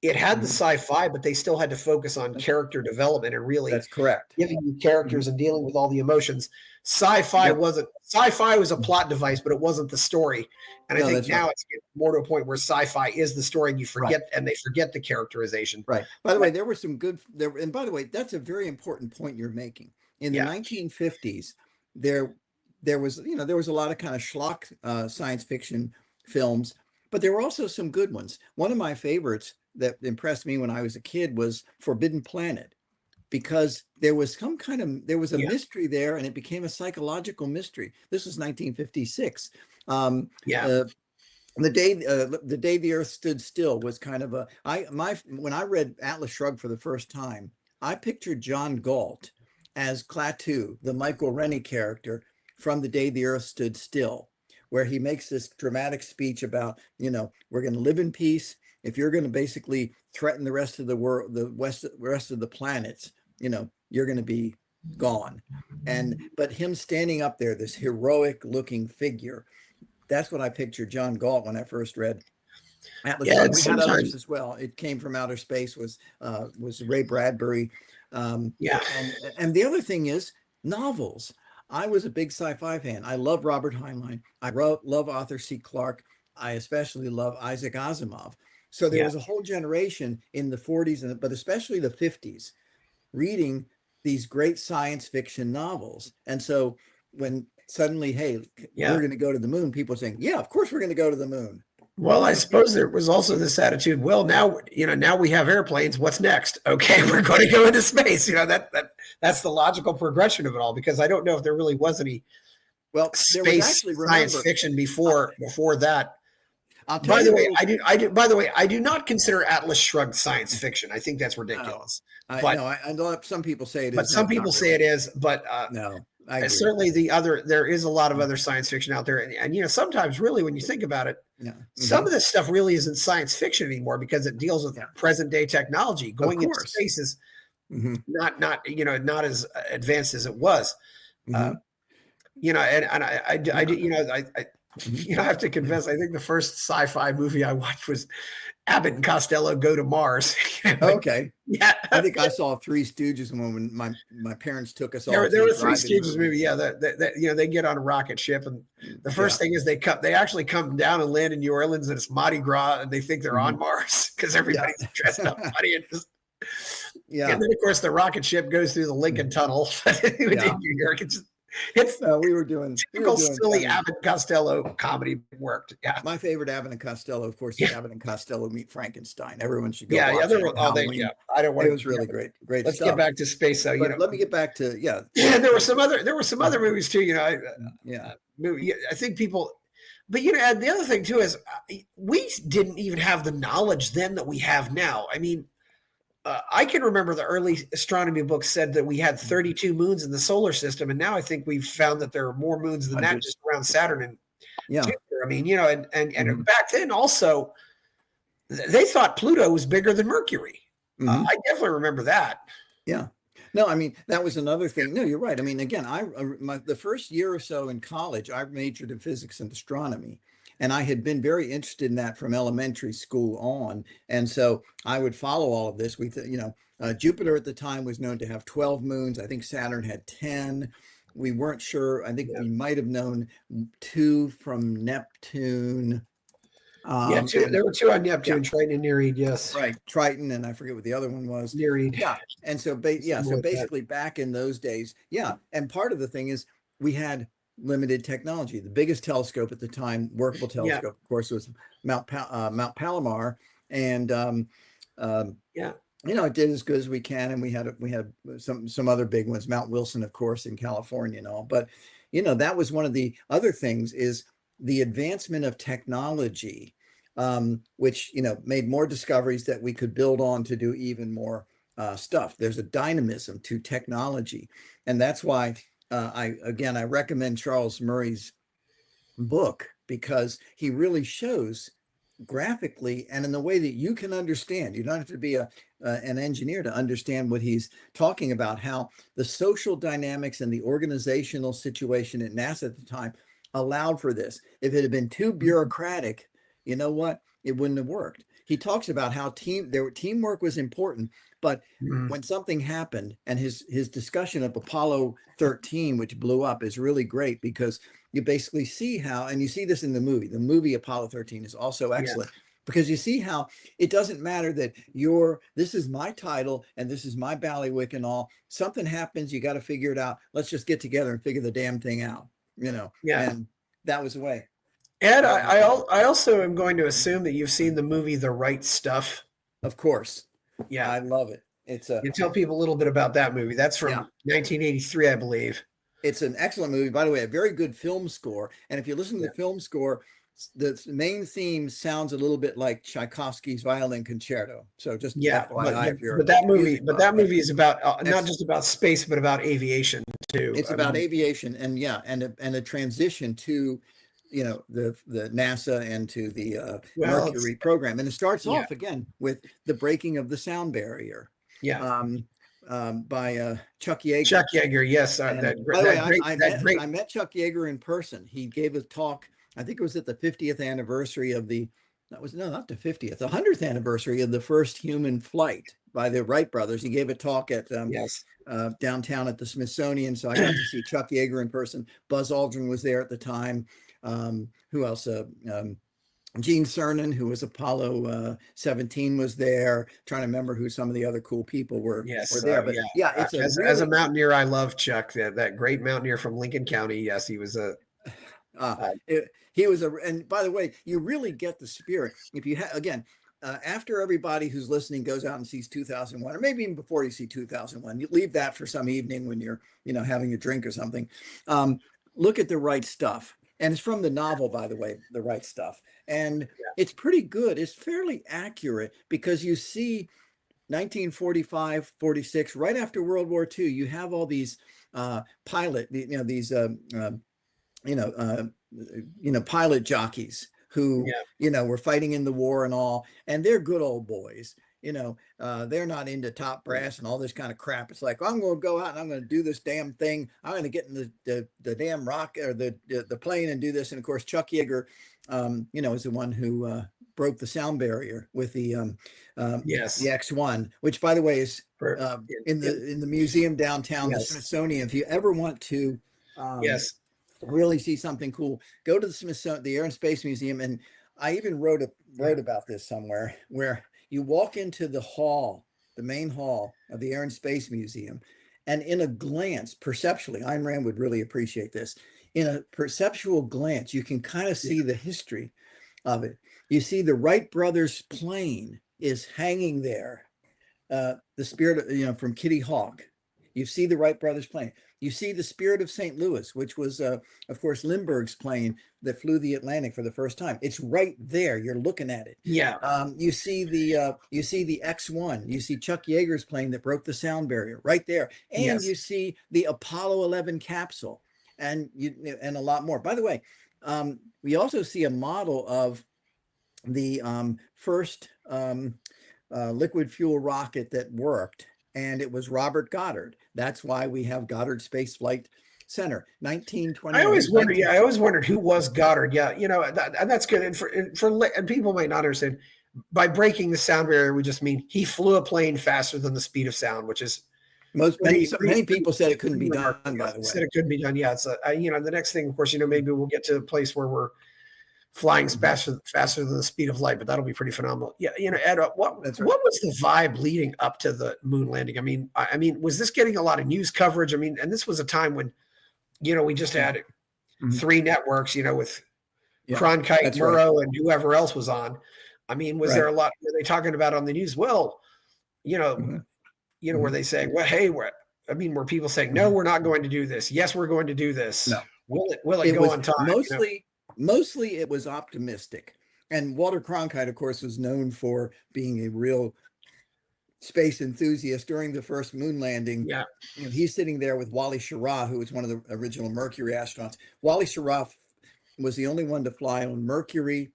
Speaker 2: it had the
Speaker 1: Mhm.
Speaker 2: sci-fi, but they still had to focus on character development and really
Speaker 1: That's correct.
Speaker 2: giving you
Speaker 1: Mhm.
Speaker 2: characters and dealing with all the emotions. Sci-fi
Speaker 1: Yep.
Speaker 2: wasn't sci-fi was a plot device, but it wasn't the story. And I
Speaker 1: No,
Speaker 2: think
Speaker 1: that's right.
Speaker 2: now it's getting more to a point where sci-fi is the story and
Speaker 1: Right.
Speaker 2: they forget the characterization.
Speaker 1: Right. By the
Speaker 2: But
Speaker 1: way, there were some good there, and by the way, that's a very important point you're making. In the
Speaker 2: yeah,
Speaker 1: 1950s, there there was, there was a lot of kind of schlock science fiction films, but there were also some good ones. One of my favorites that impressed me when I was a kid was Forbidden Planet, because there was a
Speaker 2: yeah,
Speaker 1: mystery there, and it became a psychological mystery. This was 1956. Um,
Speaker 2: yeah.
Speaker 1: uh, the day the earth stood still was kind of a I my when I read Atlas Shrugged for the first time, I pictured John Galt as Klaatu, the Michael Rennie character from The Day the Earth Stood Still, where he makes this dramatic speech about, we're going to live in peace. If you're going to basically threaten the rest of the world, rest of the planets, you're going to be gone. But him standing up there, this heroic looking figure, that's what I pictured John Galt when I first read Atlas
Speaker 2: Yeah,
Speaker 1: Shrugged.
Speaker 2: it's
Speaker 1: We had others
Speaker 2: sometimes
Speaker 1: as well. It Came from Outer Space was Ray Bradbury,
Speaker 2: yeah.
Speaker 1: and the other thing is novels. I was a big sci-fi fan. I love Robert Heinlein. Love Arthur C. Clarke. I especially love Isaac Asimov. So there
Speaker 2: Yeah.
Speaker 1: was a whole generation in the 40s, but especially the 50s, reading these great science fiction novels. And so when suddenly, hey, we're
Speaker 2: Yeah.
Speaker 1: going to go to the moon, people are saying, yeah, of course we're going to go to the moon.
Speaker 2: Well, I suppose there was also this attitude. Well, now we have airplanes. What's next? Okay, we're going to go into space. That's the logical progression of it all. Because I don't know if there really was any
Speaker 1: Well, there was
Speaker 2: space
Speaker 1: actually,
Speaker 2: science
Speaker 1: remember,
Speaker 2: fiction
Speaker 1: I-
Speaker 2: before that.
Speaker 1: I'll tell
Speaker 2: By
Speaker 1: you
Speaker 2: the
Speaker 1: a
Speaker 2: way,
Speaker 1: little.
Speaker 2: By the way, I do not consider Atlas Shrugged science fiction. I think that's
Speaker 1: No,
Speaker 2: ridiculous.
Speaker 1: I
Speaker 2: But
Speaker 1: no, I know some people say it
Speaker 2: but
Speaker 1: is. No,
Speaker 2: some
Speaker 1: it's
Speaker 2: people
Speaker 1: not
Speaker 2: say
Speaker 1: really.
Speaker 2: it is. But
Speaker 1: No, I
Speaker 2: and
Speaker 1: agree.
Speaker 2: certainly there is a lot of other science fiction out there, and sometimes really when you think about it,
Speaker 1: Yeah.
Speaker 2: some of this stuff really isn't science fiction anymore because it deals with
Speaker 1: Yeah.
Speaker 2: present day technology.
Speaker 1: Of
Speaker 2: Going into
Speaker 1: course.
Speaker 2: space is
Speaker 1: Hmm.
Speaker 2: not as advanced as it was. Uh,
Speaker 1: Hmm.
Speaker 2: and I
Speaker 1: Yeah.
Speaker 2: did I
Speaker 1: Hmm.
Speaker 2: I have to confess, I think the first sci-fi movie I watched was Abbott and Costello Go to Mars. But
Speaker 1: Okay.
Speaker 2: yeah,
Speaker 1: I think I saw Three Stooges when my parents took us all
Speaker 2: there
Speaker 1: to a
Speaker 2: were Three
Speaker 1: drive-in
Speaker 2: Stooges
Speaker 1: movie.
Speaker 2: movie. Yeah, they get on a rocket ship, and the
Speaker 1: Yeah.
Speaker 2: first thing is they actually come down and land in New Orleans, and it's Mardi Gras, and they think they're on
Speaker 1: Hmm.
Speaker 2: Mars because
Speaker 1: Yeah.
Speaker 2: everybody's dressed up funny and just. And
Speaker 1: Yeah.
Speaker 2: then, of course, the rocket ship goes through the Lincoln Tunnel in
Speaker 1: Yeah.
Speaker 2: New York. It's
Speaker 1: No, we were
Speaker 2: typical
Speaker 1: doing
Speaker 2: silly
Speaker 1: funny.
Speaker 2: Abbott and Costello comedy worked. Yeah,
Speaker 1: My favorite Abbott and Costello, of course, is
Speaker 2: yeah,
Speaker 1: Abbott and Costello Meet Frankenstein. Everyone should go
Speaker 2: yeah.
Speaker 1: watch
Speaker 2: There
Speaker 1: that
Speaker 2: were,
Speaker 1: on
Speaker 2: yeah.
Speaker 1: Halloween.
Speaker 2: I don't want
Speaker 1: It
Speaker 2: to.
Speaker 1: was really great, great
Speaker 2: Let's get
Speaker 1: stuff.
Speaker 2: back to space. So
Speaker 1: But let me get back to, yeah,
Speaker 2: and there were some other movies too.
Speaker 1: yeah,
Speaker 2: I think people, but and the other thing too is we didn't even have the knowledge then that we have now. I mean, I can remember the early astronomy books said that we had 32 moons in the solar system, and now I think we've found that there are more moons than that
Speaker 1: hundreds.
Speaker 2: just around Saturn and
Speaker 1: Yeah.
Speaker 2: Jupiter. I mean, and
Speaker 1: Hmm.
Speaker 2: back then also they thought Pluto was bigger than Mercury.
Speaker 1: Hmm.
Speaker 2: I definitely remember that.
Speaker 1: Yeah. No, I mean, that was another thing. No, you're right. I mean, again, the first year or so in college, I majored in physics and astronomy, and I had been very interested in that from elementary school on. And so I would follow all of this. Jupiter at the time was known to have 12 moons. I think Saturn had 10. We weren't sure. I think
Speaker 2: Yeah,
Speaker 1: we might have known two from Neptune.
Speaker 2: yeah.
Speaker 1: And
Speaker 2: There were two on
Speaker 1: yeah,
Speaker 2: Neptune, Triton and Nereid. Yes,
Speaker 1: right, Triton, and I forget what the other one was.
Speaker 2: Nereid.
Speaker 1: Yeah, and so
Speaker 2: Something
Speaker 1: so
Speaker 2: like that.
Speaker 1: basically back in those days, yeah, and part of the thing is we had limited technology. The biggest telescope at the time, workable
Speaker 2: Yeah,
Speaker 1: telescope, of course, was Mount Palomar, and
Speaker 2: yeah,
Speaker 1: it did as good as we can, and we had some other big ones, Mount Wilson, of course, in California and all. But that was one of the other things is the advancement of technology, which made more discoveries that we could build on to do even more stuff. There's a dynamism to technology, and that's why I recommend Charles Murray's book, because he really shows graphically and in the way that you can understand. You don't have to be an engineer to understand what he's talking about, how the social dynamics and the organizational situation at NASA at the time allowed for this. If it had been too bureaucratic, you know what? It wouldn't have worked. he talks about how teamwork was important, but
Speaker 2: Mhm.
Speaker 1: when something happened, and his discussion of Apollo 13, which blew up, is really great because you basically see how, and you see this in the movie. The movie Apollo 13 is also
Speaker 2: Yes.
Speaker 1: excellent because you see how it doesn't matter that this is my title and this is my ballywick and all. Something happens, you got to figure it out. Let's just get together and figure the damn thing out,
Speaker 2: Yeah.
Speaker 1: and that was the way.
Speaker 2: Ed, I also am going to assume that you've seen the movie The Right Stuff.
Speaker 1: Of course.
Speaker 2: Yeah.
Speaker 1: I love it.
Speaker 2: You tell people a little bit about that movie. That's from
Speaker 1: Yeah.
Speaker 2: 1983, I believe.
Speaker 1: It's an excellent movie, by the way, a very good film score. And if you listen to
Speaker 2: Yeah.
Speaker 1: the film score, the main theme sounds a little bit like Tchaikovsky's Violin Concerto. So just FYI, if you're
Speaker 2: but that movie,
Speaker 1: buff.
Speaker 2: is about not just about space, but about aviation too.
Speaker 1: It's about aviation, and a transition to, the NASA and to the Mercury program. And it starts off again with the breaking of the sound barrier.
Speaker 2: Yeah.
Speaker 1: By Chuck Yeager.
Speaker 2: Chuck Yeager, yes.
Speaker 1: By the way, I met Chuck Yeager in person. He gave a talk. I think it was at the 50th anniversary of the 100th anniversary of the first human flight by the Wright brothers. He gave a talk at downtown at the Smithsonian. So I got to see Chuck Yeager in person. Buzz Aldrin was there at the time. Who else? Gene Cernan, who was Apollo 17, was there. Trying to remember who some of the other cool people were there. But it's
Speaker 2: as a mountaineer, I love Chuck, that great mountaineer from Lincoln County. Yes, he was a.
Speaker 1: And by the way, you really get the spirit if you after everybody who's listening goes out and sees 2001, or maybe even before you see 2001, you leave that for some evening when you're having a drink or something. Look at The Right Stuff. And it's from the novel, by the way, The Right Stuff. And it's pretty good. It's fairly accurate because you see 1945, 46, right after World War II, you have all these pilot jockeys who, were fighting in the war and all, and they're good old boys. They're not into top brass and all this kind of crap. It's like, I'm going to go out and I'm going to do this damn thing. I'm going to get in the damn rock or the plane and do this. And of course, Chuck Yeager, is the one who broke the sound barrier with the X1, which by the way is in the museum downtown, the Smithsonian. If you ever want to, really see something cool, go to the Smithsonian, the Air and Space Museum. And I even wrote about this somewhere, where you walk into the main hall of the Air and Space Museum, and in a glance, perceptually, Ayn Rand would really appreciate this. In a perceptual glance, you can kind of see the history of it. You see the Wright brothers plane is hanging there. The Spirit, from Kitty Hawk. You see the Wright brothers plane. You see the Spirit of St. Louis, which was, of course, Lindbergh's plane that flew the Atlantic for the first time. It's right there. You're looking at it.
Speaker 2: Yeah.
Speaker 1: You see the X1. You see Chuck Yeager's plane that broke the sound barrier right there, and you see the Apollo 11 capsule, and a lot more. By the way, we also see a model of the first liquid fuel rocket that worked. And it was Robert Goddard. That's why we have Goddard Space Flight Center, 1920.
Speaker 2: I always wondered who was Goddard. Yeah, and that's good. And people might not understand. By breaking the sound barrier, we just mean he flew a plane faster than the speed of sound, which is
Speaker 1: many people said it couldn't be done. By the way,
Speaker 2: said it couldn't be done. Yeah, it's the next thing, of course, maybe we'll get to a place where we're flying faster than the speed of light, but that'll be pretty phenomenal. Yeah, Ed, what was the vibe leading up to the moon landing? I mean, was this getting a lot of news coverage? I mean, and this was a time when, we just had three networks, with Cronkite, Murrow, and whoever else was on. I mean, was there a lot? Were they talking about on the news? Well, were they saying, well, hey, were people saying, no, we're not going to do this? Yes, we're going to do this.
Speaker 1: No.
Speaker 2: Will it go on time?
Speaker 1: Mostly it was optimistic. And Walter Cronkite, of course, was known for being a real space enthusiast during the first moon landing.
Speaker 2: Yeah.
Speaker 1: He's sitting there with Wally Schirra, who was one of the original Mercury astronauts. Wally Schirra was the only one to fly on Mercury,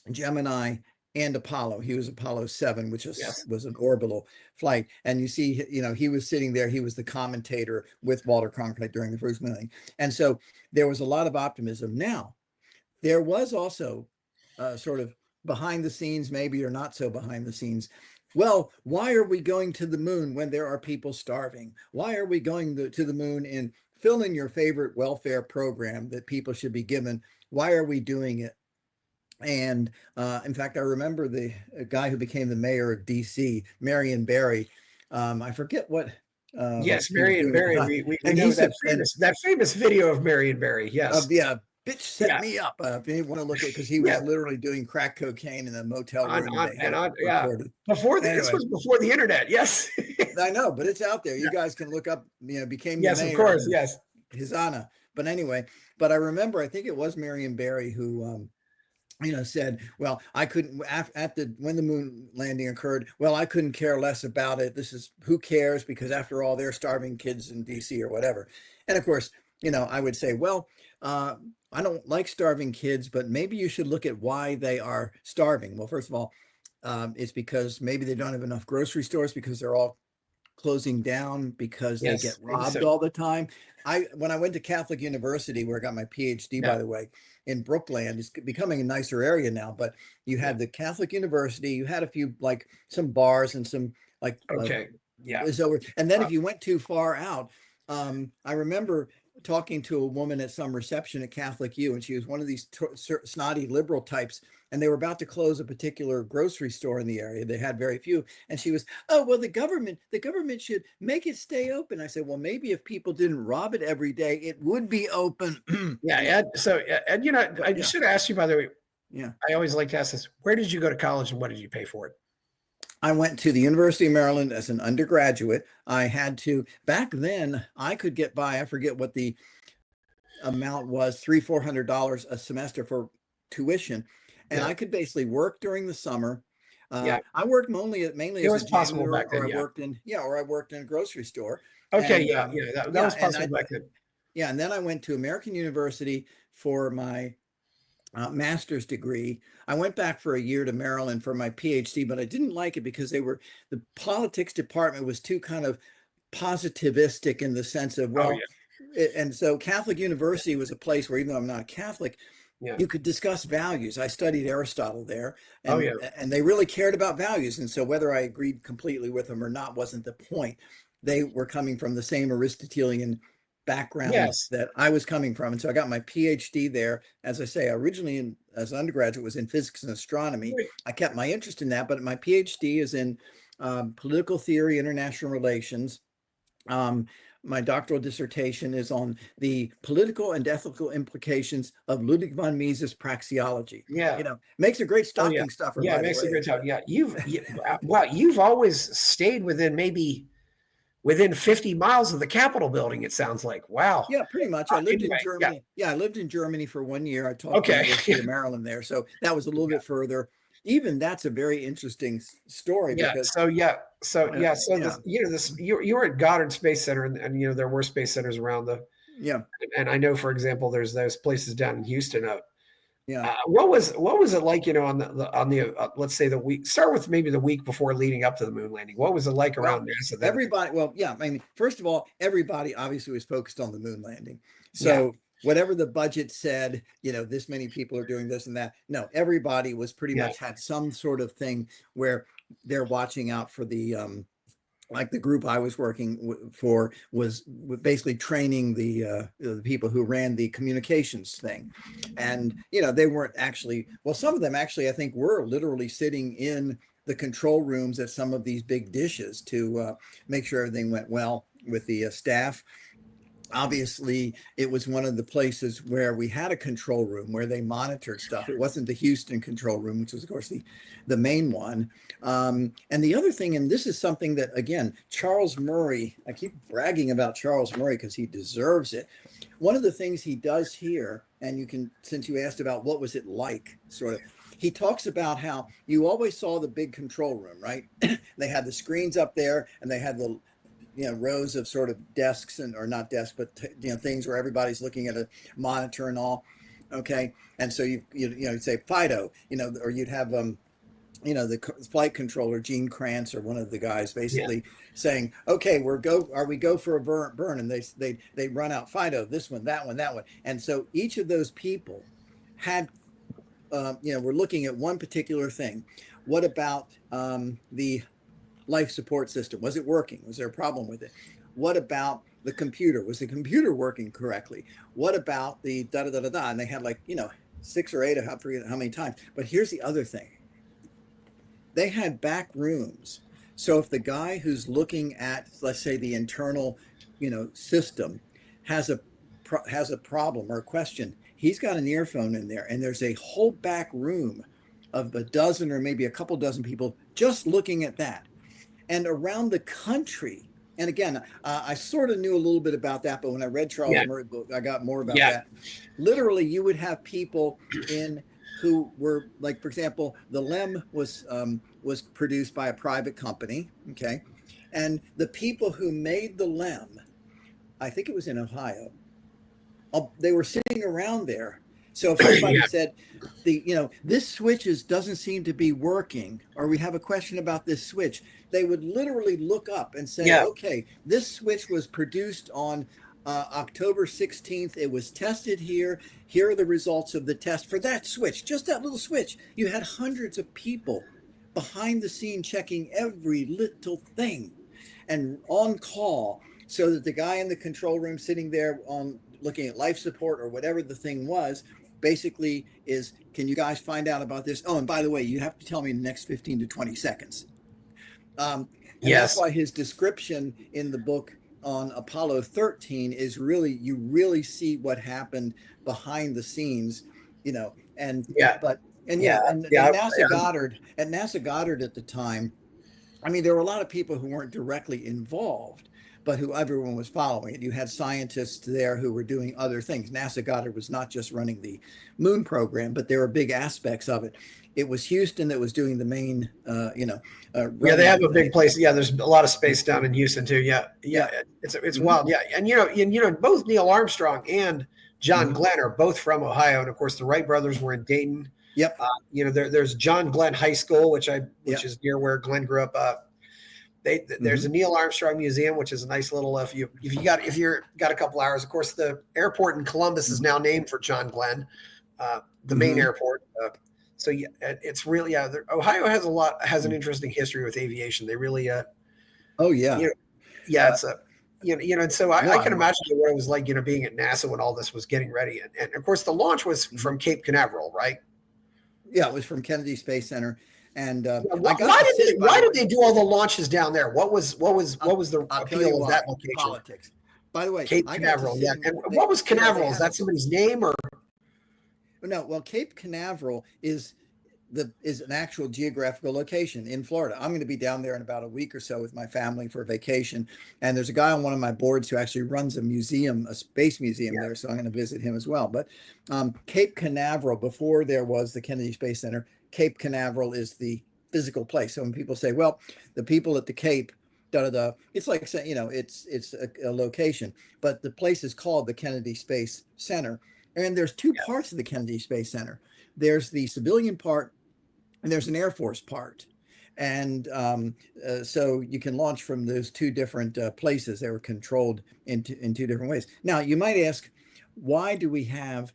Speaker 1: Gemini, and Apollo. He was Apollo 7, which was an orbital flight. And you see, he was sitting there. He was the commentator with Walter Cronkite during the first moon landing. And so there was a lot of optimism. Now, there was also sort of behind the scenes, maybe, or not so behind the scenes. Well, why are we going to the moon when there are people starving? Why are we going to the moon, and fill in your favorite welfare program that people should be given? Why are we doing it? And in fact, I remember the guy who became the mayor of DC, Marion Barry. I forget what
Speaker 2: Yes,
Speaker 1: he was
Speaker 2: Marion
Speaker 1: doing at the
Speaker 2: Barry.
Speaker 1: time.
Speaker 2: We
Speaker 1: And he
Speaker 2: know
Speaker 1: said,
Speaker 2: that famous video of Marion Barry. Yes.
Speaker 1: yeah, bitch set
Speaker 2: Yeah.
Speaker 1: me up. If you want to look at, because he was
Speaker 2: Yeah.
Speaker 1: literally doing crack cocaine in a motel room and they had it
Speaker 2: Yeah.
Speaker 1: recorded.
Speaker 2: This
Speaker 1: Anyway,
Speaker 2: was before the internet. Yes.
Speaker 1: I know, but it's out there. You
Speaker 2: Yeah.
Speaker 1: guys can look up, became the
Speaker 2: Yes, of
Speaker 1: mayor
Speaker 2: course.
Speaker 1: and
Speaker 2: Yes.
Speaker 1: his honor. But anyway, but I remember, I think it was Marion Barry who, said, well, I couldn't, when the moon landing occurred, well, I couldn't care less about it. This is, who cares? Because after all, they're starving kids in DC or whatever. And of course, I would say, well, I don't like starving kids, but maybe you should look at why they are starving. Well, first of all, it's because maybe they don't have enough grocery stores, because they're all closing down, because they get
Speaker 2: Yes.
Speaker 1: robbed all the time. When I went to Catholic University, where I got my PhD,
Speaker 2: Yeah.
Speaker 1: by the way, in Brookland, it's becoming a nicer area now, but you had the Catholic University, you had a few, like some bars and some like
Speaker 2: Okay. Yeah.
Speaker 1: was over. And then if you went too far out, I remember talking to a woman at some reception at Catholic U, and she was one of these snotty liberal types, and they were about to close a particular grocery store in the area. They had very few, and she was, oh, well, the government should make it stay open. I said, well, maybe if people didn't rob it every day, it would be open.
Speaker 2: Yeah. Ed, so, Ed, I
Speaker 1: Yeah.
Speaker 2: should ask you, by the way,
Speaker 1: Yeah.
Speaker 2: I always like to ask this: where did you go to college, and what did you pay for it?
Speaker 1: I went to the University of Maryland as an undergraduate. I had to, back then, I could get by, I forget what the amount was, $300-400 a semester for tuition. And
Speaker 2: Yeah.
Speaker 1: I could basically work during the summer.
Speaker 2: Yeah.
Speaker 1: I worked mainly
Speaker 2: It
Speaker 1: as
Speaker 2: was
Speaker 1: a
Speaker 2: possible
Speaker 1: janitor,
Speaker 2: back then.
Speaker 1: or I
Speaker 2: Yeah.
Speaker 1: worked in a grocery store.
Speaker 2: Okay.
Speaker 1: And,
Speaker 2: Yeah. Yeah. That was possible back then.
Speaker 1: yeah. And then I went to American University for my master's degree. I went back for a year to Maryland for my PhD, but I didn't like it because the politics department was too kind of positivistic, in the sense of,
Speaker 2: Oh,
Speaker 1: well, and so Catholic University was a place where, even though I'm not Catholic,
Speaker 2: yeah.
Speaker 1: you could discuss values. I studied Aristotle there, and,
Speaker 2: Oh, yeah.
Speaker 1: and they really cared about values. And so whether I agreed completely with them or not wasn't the point. They were coming from the same Aristotelian background
Speaker 2: Yes.
Speaker 1: that I was coming from. And so I got my PhD there. As I say, originally as an undergraduate was in physics and astronomy.
Speaker 2: Right.
Speaker 1: I kept my interest in that, but my PhD is in political theory, international relations. My doctoral dissertation is on the political and ethical implications of Ludwig von Mises' praxeology.
Speaker 2: Yeah.
Speaker 1: Makes a great
Speaker 2: Oh, yeah.
Speaker 1: stocking stuffer.
Speaker 2: Yeah.
Speaker 1: By
Speaker 2: It
Speaker 1: the
Speaker 2: makes a
Speaker 1: way.
Speaker 2: great job. Yeah. You've always stayed within 50 miles of the Capitol building, it sounds like. Wow.
Speaker 1: Yeah, pretty much. I lived in
Speaker 2: Anyway,
Speaker 1: Germany. Yeah, I lived in Germany for 1 year. I taught at the
Speaker 2: Okay.
Speaker 1: University of Maryland there. So that was a little bit further. Even that's a very interesting story,
Speaker 2: Yeah.
Speaker 1: because
Speaker 2: So yeah. So
Speaker 1: yeah.
Speaker 2: you were at Goddard Space Center, and there were space centers around
Speaker 1: Yeah,
Speaker 2: and I know, for example, there's those places down in Houston.
Speaker 1: yeah.
Speaker 2: What was it like, on the let's say the week, start with maybe the week before leading up to the moon landing. What was it like
Speaker 1: Well,
Speaker 2: around NASA then?
Speaker 1: everybody, well, yeah, I mean, first of all, everybody obviously was focused on the moon landing. So whatever the budget said, this many people are doing this and that. No, everybody was pretty
Speaker 2: Yeah.
Speaker 1: much had some sort of thing where they're watching out for the, like the group I was working for was basically training the people who ran the communications thing. And, they weren't actually, well, some of them actually, I think, were literally sitting in the control rooms at some of these big dishes to make sure everything went well with the staff. Obviously, it was one of the places where we had a control room where they monitored stuff. It wasn't the Houston control room, which was, of course, the main one. And the other thing, and this is something that, again, Charles Murray, I keep bragging about Charles Murray because he deserves it. One of the things he does here, and you can, since you asked about what was it like, sort of, he talks about how you always saw the big control room, right? They had the screens up there, and they had the rows of sort of desks, or not desks, but things where everybody's looking at a monitor and all. Okay, and so you'd say Fido, or you'd have the flight controller Gene Kranz, or one of the guys, basically saying, okay, we go for a burn, and they run out Fido, this one, that one, that one, and so each of those people had we're looking at one particular thing. What about the life support system? Was it working? Was there a problem with it? What about the computer? Was the computer working correctly? What about the da da da da da? And they had like, 6 or 8, I forget how many times. But here's the other thing. They had back rooms. So if the guy who's looking at, let's say, the internal, system has a problem or a question, he's got an earphone in there, and there's a whole back room of a dozen or maybe a couple dozen people just looking at that. And around the country, and again, I sort of knew a little bit about that, but when I read Charles Murray's book, I got more about that. Literally, you would have people in who were, like, for example, the LEM was produced by a private company, okay? And the people who made the LEM, I think it was in Ohio, they were sitting around there. So if somebody said, this switch doesn't seem to be working, or we have a question about this switch, they would literally look up and say, okay, this switch was produced on October 16th. It was tested here. Here are the results of the test for that switch, just that little switch. You had hundreds of people behind the scene checking every little thing and on call, so that the guy in the control room sitting there looking at life support or whatever the thing was, basically is, can you guys find out about this? Oh, and by the way, you have to tell me in the next 15 to 20 seconds. And that's why his description in the book on Apollo 13 is you really see what happened behind the scenes, and NASA Goddard, at the time, I mean, there were a lot of people who weren't directly involved, but who everyone was following it. You had scientists there who were doing other things. NASA Goddard was not just running the moon program, but there were big aspects of it. It was Houston that was doing the main,
Speaker 2: they have a big place. Yeah, there's a lot of space down in Houston too. Yeah. It's wild. Yeah, and both Neil Armstrong and John Glenn are both from Ohio, and of course the Wright brothers were in Dayton.
Speaker 1: Yep.
Speaker 2: There's John Glenn High School, which is near where Glenn grew up. There's a Neil Armstrong Museum, which is a nice little, if you got a couple hours. Of course, the airport in Columbus is now named for John Glenn, the main airport. So it's really Ohio has an interesting history with aviation. They really it's and so I can imagine what it was like being at NASA when all this was getting ready, and of course the launch was from Cape Canaveral, right?
Speaker 1: Yeah, it was from Kennedy Space Center. And
Speaker 2: why did they do all the launches down there? What was the appeal of that location?
Speaker 1: Politics. By the way,
Speaker 2: Cape Canaveral. Yeah. And what was Canaveral? Is that somebody's name or?
Speaker 1: No. Well, Cape Canaveral is an actual geographical location in Florida. I'm going to be down there in about a week or so with my family for a vacation. And there's a guy on one of my boards who actually runs a space museum there. So I'm going to visit him as well. But Cape Canaveral, before there was the Kennedy Space Center, Cape Canaveral is the physical place. So when people say, well, the people at the Cape, it's like saying, it's a location, but the place is called the Kennedy Space Center. And there's two parts of the Kennedy Space Center. There's the civilian part, and there's an Air Force part. And so you can launch from those two different places. They were controlled in two different ways. Now, you might ask, why do we have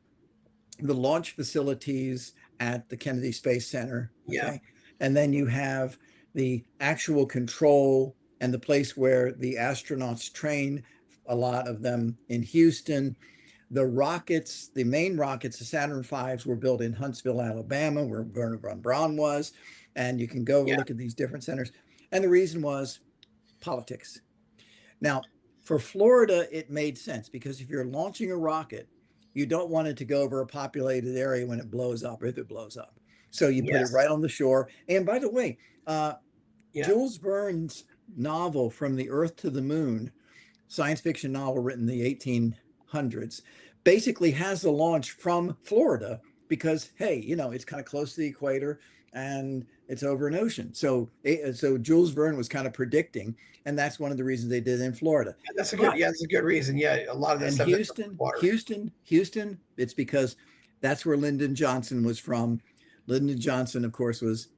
Speaker 1: the launch facilities at the Kennedy Space Center? Okay? And then you have the actual control and the place where the astronauts train, a lot of them in Houston. The rockets, the main rockets, the Saturn V's, were built in Huntsville, Alabama, where Wernher von Braun was. And you can go look at these different centers. And the reason was politics. Now, for Florida, it made sense, because if you're launching a rocket, you don't want it to go over a populated area when it blows up, if it blows up. So you put it right on the shore. And by the way, Jules Verne's novel From the Earth to the Moon, science fiction novel written in the 1800s, basically has the launch from Florida because, hey, it's kind of close to the equator and it's over an ocean. So Jules Verne was kind of predicting, and that's one of the reasons they did it in Florida.
Speaker 2: That's a good reason. Yeah, a lot of this stuff.
Speaker 1: Houston, it's because that's where Lyndon Johnson was from. Lyndon Johnson, of course, was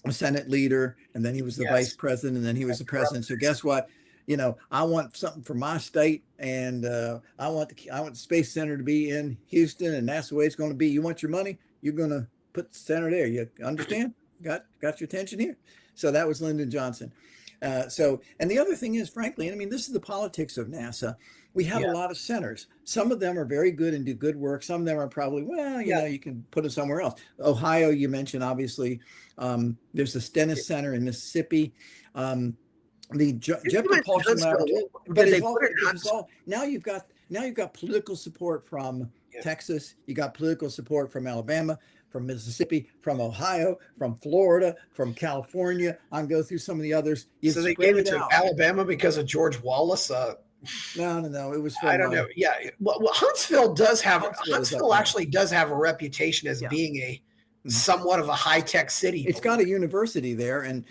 Speaker 1: a Senate leader, and then he was the vice president, and then he was the president. So guess what? I want something for my state, and I want the Space Center to be in Houston, and that's the way it's going to be. You want your money? You're going to put the center there. You understand? Got your attention here. So that was Lyndon Johnson. And the other thing is, frankly, and I mean, this is the politics of NASA. We have a lot of centers. Some of them are very good and do good work. Some of them are probably, well, you can put it somewhere else. Ohio, you mentioned, obviously. There's the Stennis Center in Mississippi. The Jet Propulsion Laboratory. But it's all now you've got political support from Texas. You got political support from Alabama, from Mississippi, from Ohio, from Florida, from California. I'll go through some of the others.
Speaker 2: So they gave it to Alabama because of George Wallace.
Speaker 1: No. It was from,
Speaker 2: I don't know. Yeah. Well, Huntsville actually does have a reputation as being a somewhat of a high-tech city.
Speaker 1: It's got a university there, and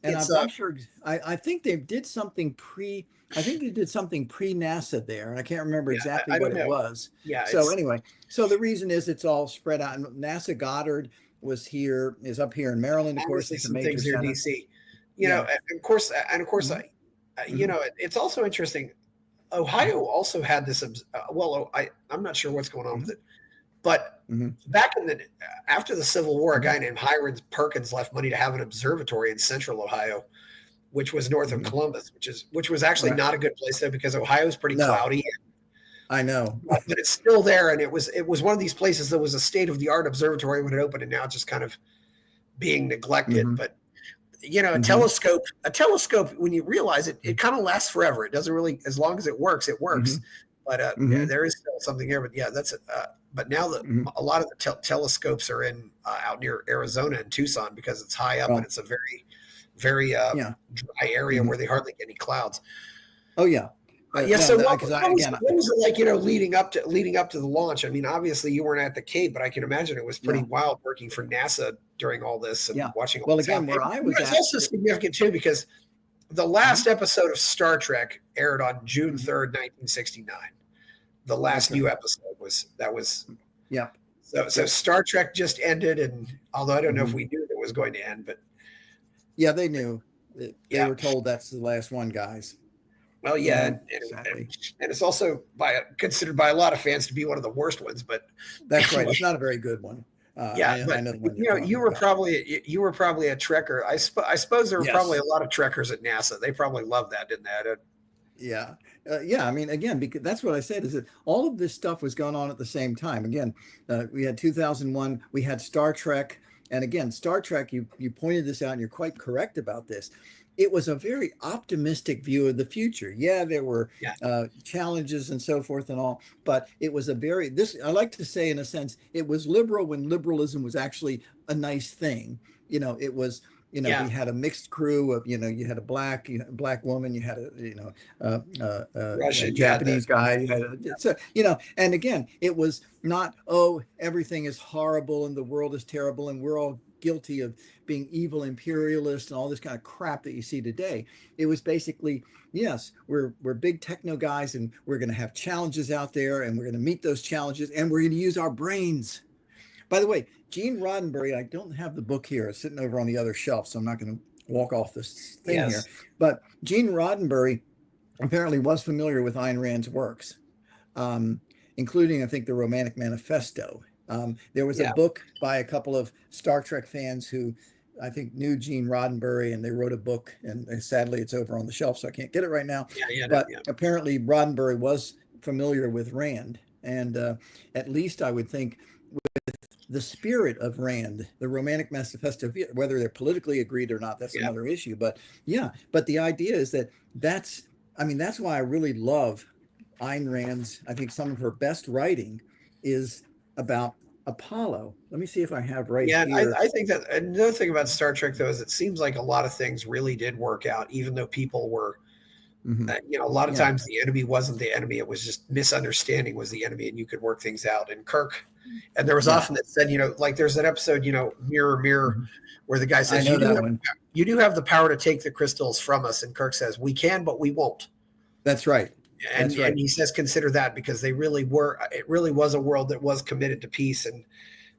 Speaker 1: I'm sure. I think they did something pre-NASA there, and I can't remember exactly what it was. Yeah. So anyway, so the reason is it's all spread out. And NASA Goddard is up here in Maryland. Of course, it's a major center.
Speaker 2: DC. You know, and of course, you know, it's also interesting. Ohio also had this. I'm not sure what's going on with it. But back after the Civil War, a guy named Hiram Perkins left money to have an observatory in central Ohio, which was north of Columbus, which was actually not a good place though, because Ohio is pretty cloudy.
Speaker 1: I know,
Speaker 2: but it's still there, and it was one of these places that was a state of the art observatory when it opened, and now it's just kind of being neglected. But you know, a telescope, when you realize it, it kind of lasts forever. It doesn't really, as long as it works, it works. But there is still something there. But that's it. But now that a lot of the telescopes are in out near Arizona and Tucson because it's high up and it's a very, very dry area where they hardly get any clouds.
Speaker 1: Oh yeah.
Speaker 2: So what was it like, you know, leading up to the launch? I mean, obviously you weren't at the Cape, but I can imagine it was pretty wild working for NASA during all this and watching all this happen.
Speaker 1: Where I was
Speaker 2: it's also significant too because the last episode of Star Trek aired on June 3rd, 1969. The last new episode was. So Star Trek just ended, and although I don't know if we knew it was going to end, but
Speaker 1: they knew. They were told that's the last one, guys.
Speaker 2: Well, and it's also considered by a lot of fans to be one of the worst ones. But
Speaker 1: that's right; it's not a very good one. I know
Speaker 2: you were probably a Trekker. I suppose there were probably a lot of Trekkers at NASA. They probably loved that, didn't they?
Speaker 1: I mean, again, because that's what I said is that all of this stuff was going on at the same time. Again, we had 2001, we had Star Trek. And again, Star Trek, you pointed this out and you're quite correct about this. It was a very optimistic view of the future. Yeah, there were challenges and so forth and all, but it was I like to say in a sense, it was liberal when liberalism was actually a nice thing. You know, it was, we had a mixed crew of, you had a black woman, you had a Russian, Japanese guy, and again, it was not, everything is horrible and the world is terrible and we're all guilty of being evil imperialists and all this kind of crap that you see today. It was basically, yes, we're big techno guys and we're going to have challenges out there and we're going to meet those challenges and we're going to use our brains. By the way, Gene Roddenberry, I don't have the book here. It's sitting over on the other shelf, so I'm not going to walk off this thing here. But Gene Roddenberry apparently was familiar with Ayn Rand's works, including, I think, the Romantic Manifesto. There was a book by a couple of Star Trek fans who I think knew Gene Roddenberry, and they wrote a book, and sadly it's over on the shelf, so I can't get it right now. Apparently Roddenberry was familiar with Rand, and at least I would think with the spirit of Rand, the Romantic Manifesto, whether they're politically agreed or not, that's another issue. But the idea is that's why I really love Ayn Rand's, I think some of her best writing is about Apollo. Let me see if I have here.
Speaker 2: I think that another thing about Star Trek, though, is it seems like a lot of things really did work out, even though people were, a lot of times the enemy wasn't the enemy. It was just misunderstanding was the enemy, and you could work things out. And Kirk, and there was often that said, like there's that episode, Mirror, Mirror, where the guy says, you do have the power to take the crystals from us. And Kirk says, we can, but we won't.
Speaker 1: That's right.
Speaker 2: And he says, consider that, because it really was a world that was committed to peace, and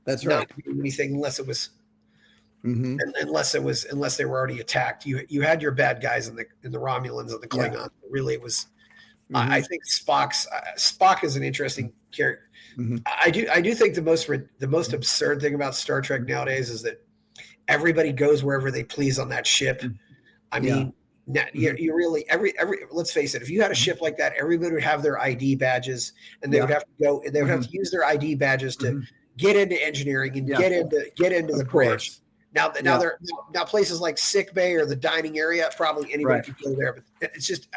Speaker 1: that's
Speaker 2: not anything unless it was, unless they were already attacked. You had your bad guys in the Romulans and the Klingons. Really, it was I think Spock is an interesting character.
Speaker 1: Mm-hmm.
Speaker 2: I do think the most absurd thing about Star Trek nowadays is that everybody goes wherever they please on that ship. I mean, you really every let's face it, if you had a ship like that, everybody would have their ID badges, and they would have to go. They would have to use their ID badges to get into engineering and get into the bridge. Now places like sick bay or the dining area, probably anybody could go there, but it's just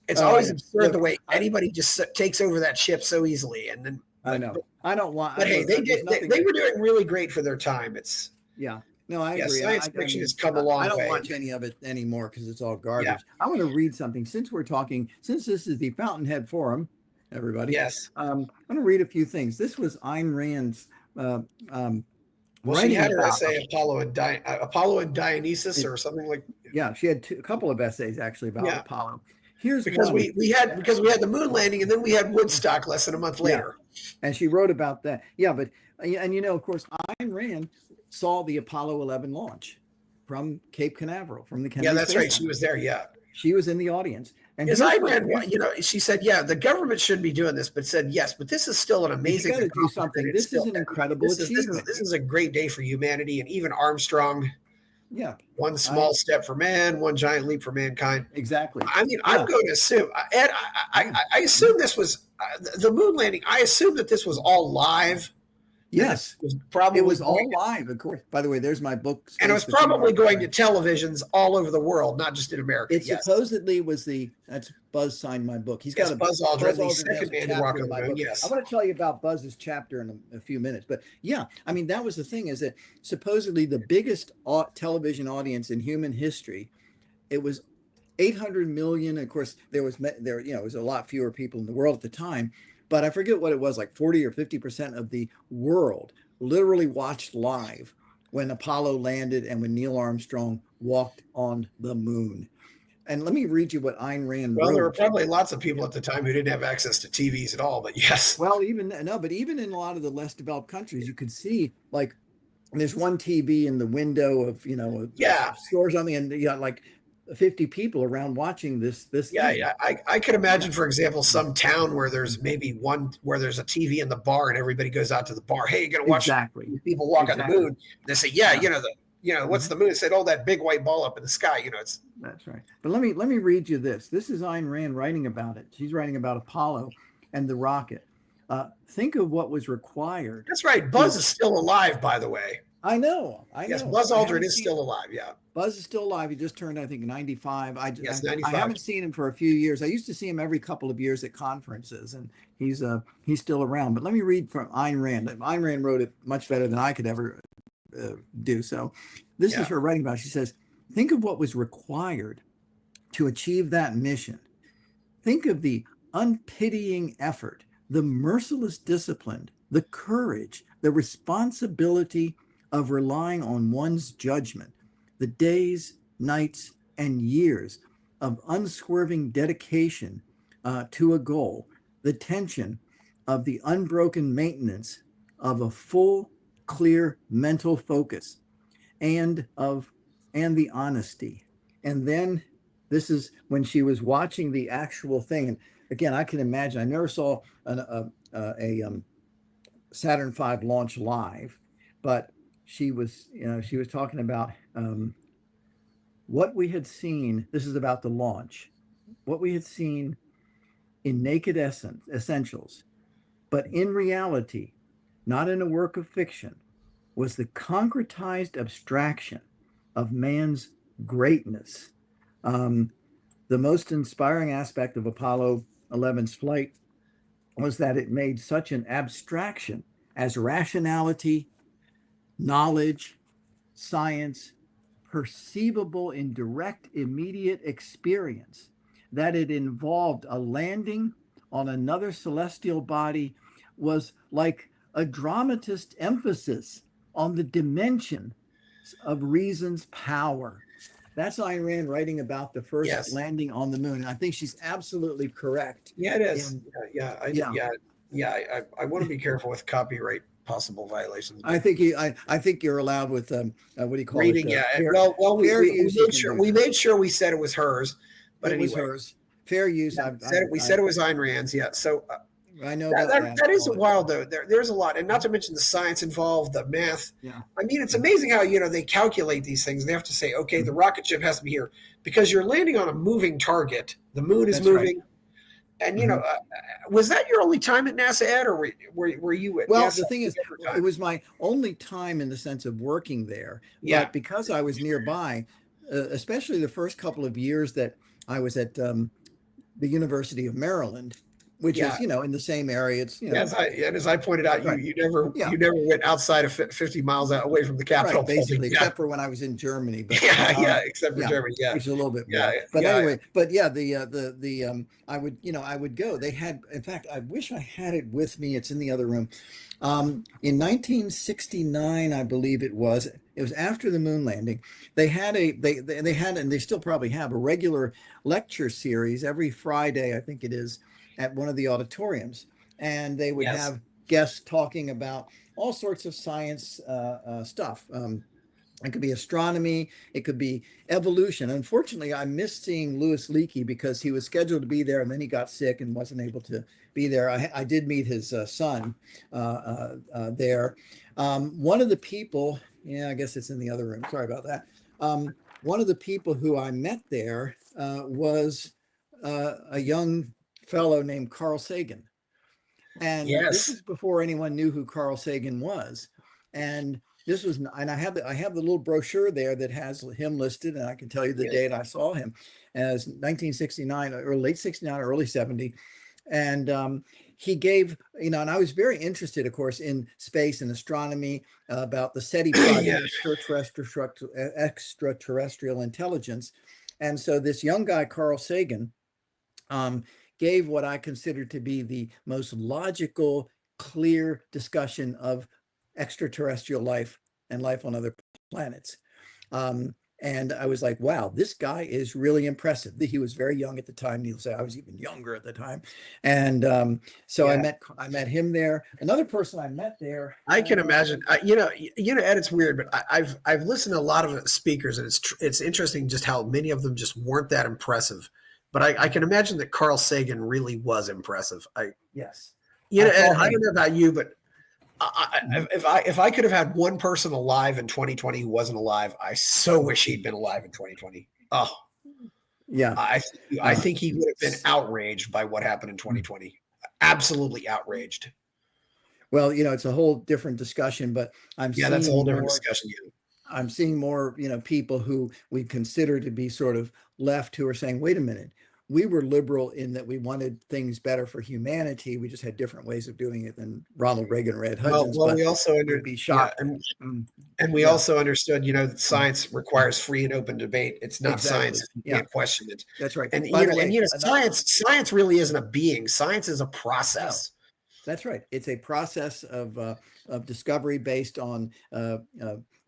Speaker 2: it's always absurd the way anybody just takes over that ship so easily. And then
Speaker 1: I know I don't want.
Speaker 2: But hey, they were doing really great for their time. It's
Speaker 1: No, I agree.
Speaker 2: Science fiction has come a long way.
Speaker 1: I don't watch any of it anymore because it's all garbage. Yeah. I want to read something. Since this is the Fountainhead Forum, everybody.
Speaker 2: Yes.
Speaker 1: I'm going to read a few things. This was Ayn Rand's.
Speaker 2: She had her essay, Apollo and Dionysus, or something like.
Speaker 1: Yeah, she had a couple of essays actually about Apollo. Here's
Speaker 2: because
Speaker 1: one.
Speaker 2: we had the moon landing, and then we had Woodstock less than a month later.
Speaker 1: And she wrote about that. Yeah, but of course, Ayn Rand saw the Apollo 11 launch from Cape Canaveral, from the Kennedy.
Speaker 2: Yeah, that's
Speaker 1: Space
Speaker 2: right. She was there. Yeah,
Speaker 1: she was in the audience. And
Speaker 2: as I read, she said, the government shouldn't be doing this, but said, yes, but this is still an amazing.
Speaker 1: You got to do something. This is an incredible achievement.
Speaker 2: This is a great day for humanity, and even Armstrong.
Speaker 1: Yeah.
Speaker 2: One small step for man, one giant leap for mankind.
Speaker 1: Exactly.
Speaker 2: I mean, I'm going to assume, Ed, I assume this was the moon landing. I assume that this was all live.
Speaker 1: Yes, it was all live, of course. By the way, there's my book.
Speaker 2: And it was probably going to televisions all over the world, not just in America.
Speaker 1: It supposedly was that's Buzz signed my book. He's got a
Speaker 2: Buzz Aldrin, the second man to walk on the moon. Yes.
Speaker 1: I want to tell you about Buzz's chapter in a few minutes. But I mean, that was the thing, is that supposedly the biggest television audience in human history, it was 800 million. Of course, there was a lot fewer people in the world at the time. But I forget what it was, like 40 or 50% of the world literally watched live when Apollo landed and when Neil Armstrong walked on the moon. And let me read you what Ayn Rand wrote.
Speaker 2: Well, there were probably lots of people at the time who didn't have access to TVs at all, but yes.
Speaker 1: Well, even in a lot of the less developed countries, you could see, like, there's one TV in the window of, a store or something, and you got like 50 people around watching this thing.
Speaker 2: I could imagine, for example, some town where there's maybe where there's a TV in the bar and everybody goes out to the bar. Hey, you're gonna watch people walk on the moon. And they say, what's the moon? They said, that big white ball up in the sky.
Speaker 1: That's right. But let me read you this. This is Ayn Rand writing about it. She's writing about Apollo and the rocket. Think of what was required.
Speaker 2: That's right. Buzz is still alive, by the way.
Speaker 1: I know.
Speaker 2: Yes, Buzz Aldrin is still alive. Yeah.
Speaker 1: Buzz is still alive. He just turned, I think, 95.
Speaker 2: 95.
Speaker 1: I haven't seen him for a few years. I used to see him every couple of years at conferences, and he's still around. But let me read from Ayn Rand. Ayn Rand wrote it much better than I could ever do. So this is her writing about it. She says, think of what was required to achieve that mission. Think of the unpitying effort, the merciless discipline, the courage, the responsibility of relying on one's judgment, the days, nights, and years of unswerving dedication to a goal, the tension of the unbroken maintenance of a full, clear mental focus, and the honesty. And then this is when she was watching the actual thing. And again, I can imagine, I never saw a Saturn V launch live, but she was talking about what we had seen. This is about the launch, what we had seen in naked essentials, but in reality, not in a work of fiction, was the concretized abstraction of man's greatness. The most inspiring aspect of Apollo 11's flight was that it made such an abstraction as rationality, knowledge, science, perceivable in direct, immediate experience, that it involved a landing on another celestial body, was like a dramatist's emphasis on the dimension of reason's power. That's Ayn Rand writing about the first landing on the moon. And I think she's absolutely correct.
Speaker 2: Yeah, it is. I want to be careful with copyright possible violations.
Speaker 1: I think you're allowed with what do you call
Speaker 2: reading,
Speaker 1: it?
Speaker 2: We made sure we said it was hers. But
Speaker 1: it
Speaker 2: anyway.
Speaker 1: was hers. Fair use.
Speaker 2: Yeah, we said it was Ayn Rand's. Yeah. So
Speaker 1: I know about that.
Speaker 2: that is wild, though. There's a lot, and not to mention the science involved, the math.
Speaker 1: Yeah.
Speaker 2: I mean, it's amazing how they calculate these things. They have to say, okay, the rocket ship has to be here because you're landing on a moving target. The moon is moving, right. And was that your only time at NASA, Ed, or were you at
Speaker 1: well,
Speaker 2: NASA?
Speaker 1: The thing is, it was my only time in the sense of working there. Yeah. But because I was nearby, especially the first couple of years that I was at the University of Maryland, which is, in the same area. It's,
Speaker 2: as I pointed out, you never went outside of 50 miles away from the capital.
Speaker 1: Right, basically, except for when I was in Germany. But,
Speaker 2: except for Germany. Yeah.
Speaker 1: Which is a little bit more. But anyway, I would go. They had, in fact, I wish I had it with me. It's in the other room. In 1969, I believe it was after the moon landing. They had they had, and they still probably have, a regular lecture series every Friday, I think it is, at one of the auditoriums, and they would have guests talking about all sorts of science stuff. It could be astronomy, it could be evolution. Unfortunately, I missed seeing Louis Leakey because he was scheduled to be there, and then he got sick and wasn't able to be there. I did meet his son there. One of the people, I guess it's in the other room. Sorry about that. One of the people who I met there was a young fellow named Carl Sagan. And this is before anyone knew who Carl Sagan was. And I have the little brochure there that has him listed, and I can tell you the date I saw him as 1969 or late 69 or early 70. And he gave, and I was very interested, of course, in space and astronomy, about the SETI project, extraterrestrial intelligence. And so this young guy, Carl Sagan, gave what I consider to be the most logical, clear discussion of extraterrestrial life and life on other planets. And I was like, wow, this guy is really impressive. He was very young at the time. He'll say I was even younger at the time. And I met him there. Another person I met there.
Speaker 2: I can imagine. Ed, it's weird, but I've listened to a lot of speakers, and it's interesting just how many of them just weren't that impressive. But I can imagine that Carl Sagan really was impressive.
Speaker 1: Yes.
Speaker 2: And I don't know about you, but if I could have had one person alive in 2020 who wasn't alive, I so wish he'd been alive in 2020. Oh,
Speaker 1: yeah.
Speaker 2: I think he would have been outraged by what happened in 2020. Absolutely outraged.
Speaker 1: Well, it's a whole different discussion, but
Speaker 2: that's a whole different discussion.
Speaker 1: I'm seeing more, people who we consider to be sort of left who are saying, wait a minute, we were liberal in that we wanted things better for humanity. We just had different ways of doing it than Ronald Reagan or Ed Hudgins.
Speaker 2: Well, we also we also understood, that science requires free and open debate. It's not science. You can't question it.
Speaker 1: That's right.
Speaker 2: And science really isn't a being. Science is a process.
Speaker 1: No, that's right. It's a process of discovery based on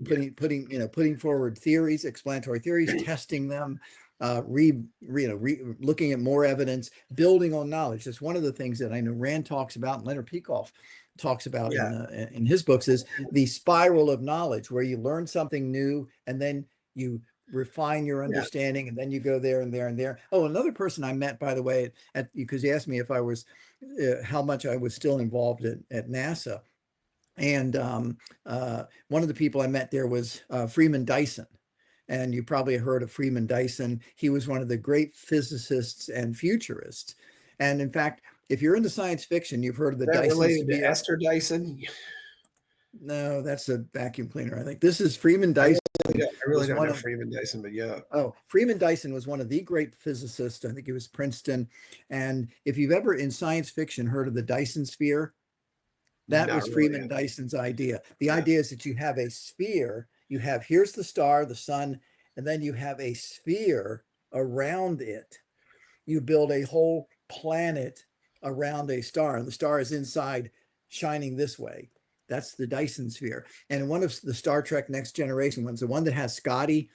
Speaker 1: putting forward theories, explanatory theories, testing them, looking at more evidence, building on knowledge. That's one of the things that I know Rand talks about, and Leonard Peikoff talks about in his books, is the spiral of knowledge, where you learn something new and then you refine your understanding, and then you go there and there and there. Oh, another person I met, by the way, because you asked me if I was how much I was still involved at NASA. And one of the people I met there was Freeman Dyson. And you probably heard of Freeman Dyson. He was one of the great physicists and futurists. And in fact, if you're into science fiction, you've heard of the Dyson sphere.
Speaker 2: Esther Dyson?
Speaker 1: No, that's a vacuum cleaner, I think. This is Freeman Dyson.
Speaker 2: I really don't know Freeman Dyson, but yeah.
Speaker 1: Oh, Freeman Dyson was one of the great physicists. I think he was Princeton. And if you've ever in science fiction heard of the Dyson sphere, that was Freeman Dyson's idea. The idea is that you have a sphere. Here's the star, the sun, and then you have a sphere around it. You build a whole planet around a star, and the star is inside, shining this way. That's the Dyson sphere. And in one of the Star Trek Next Generation ones, the one that has Scotty,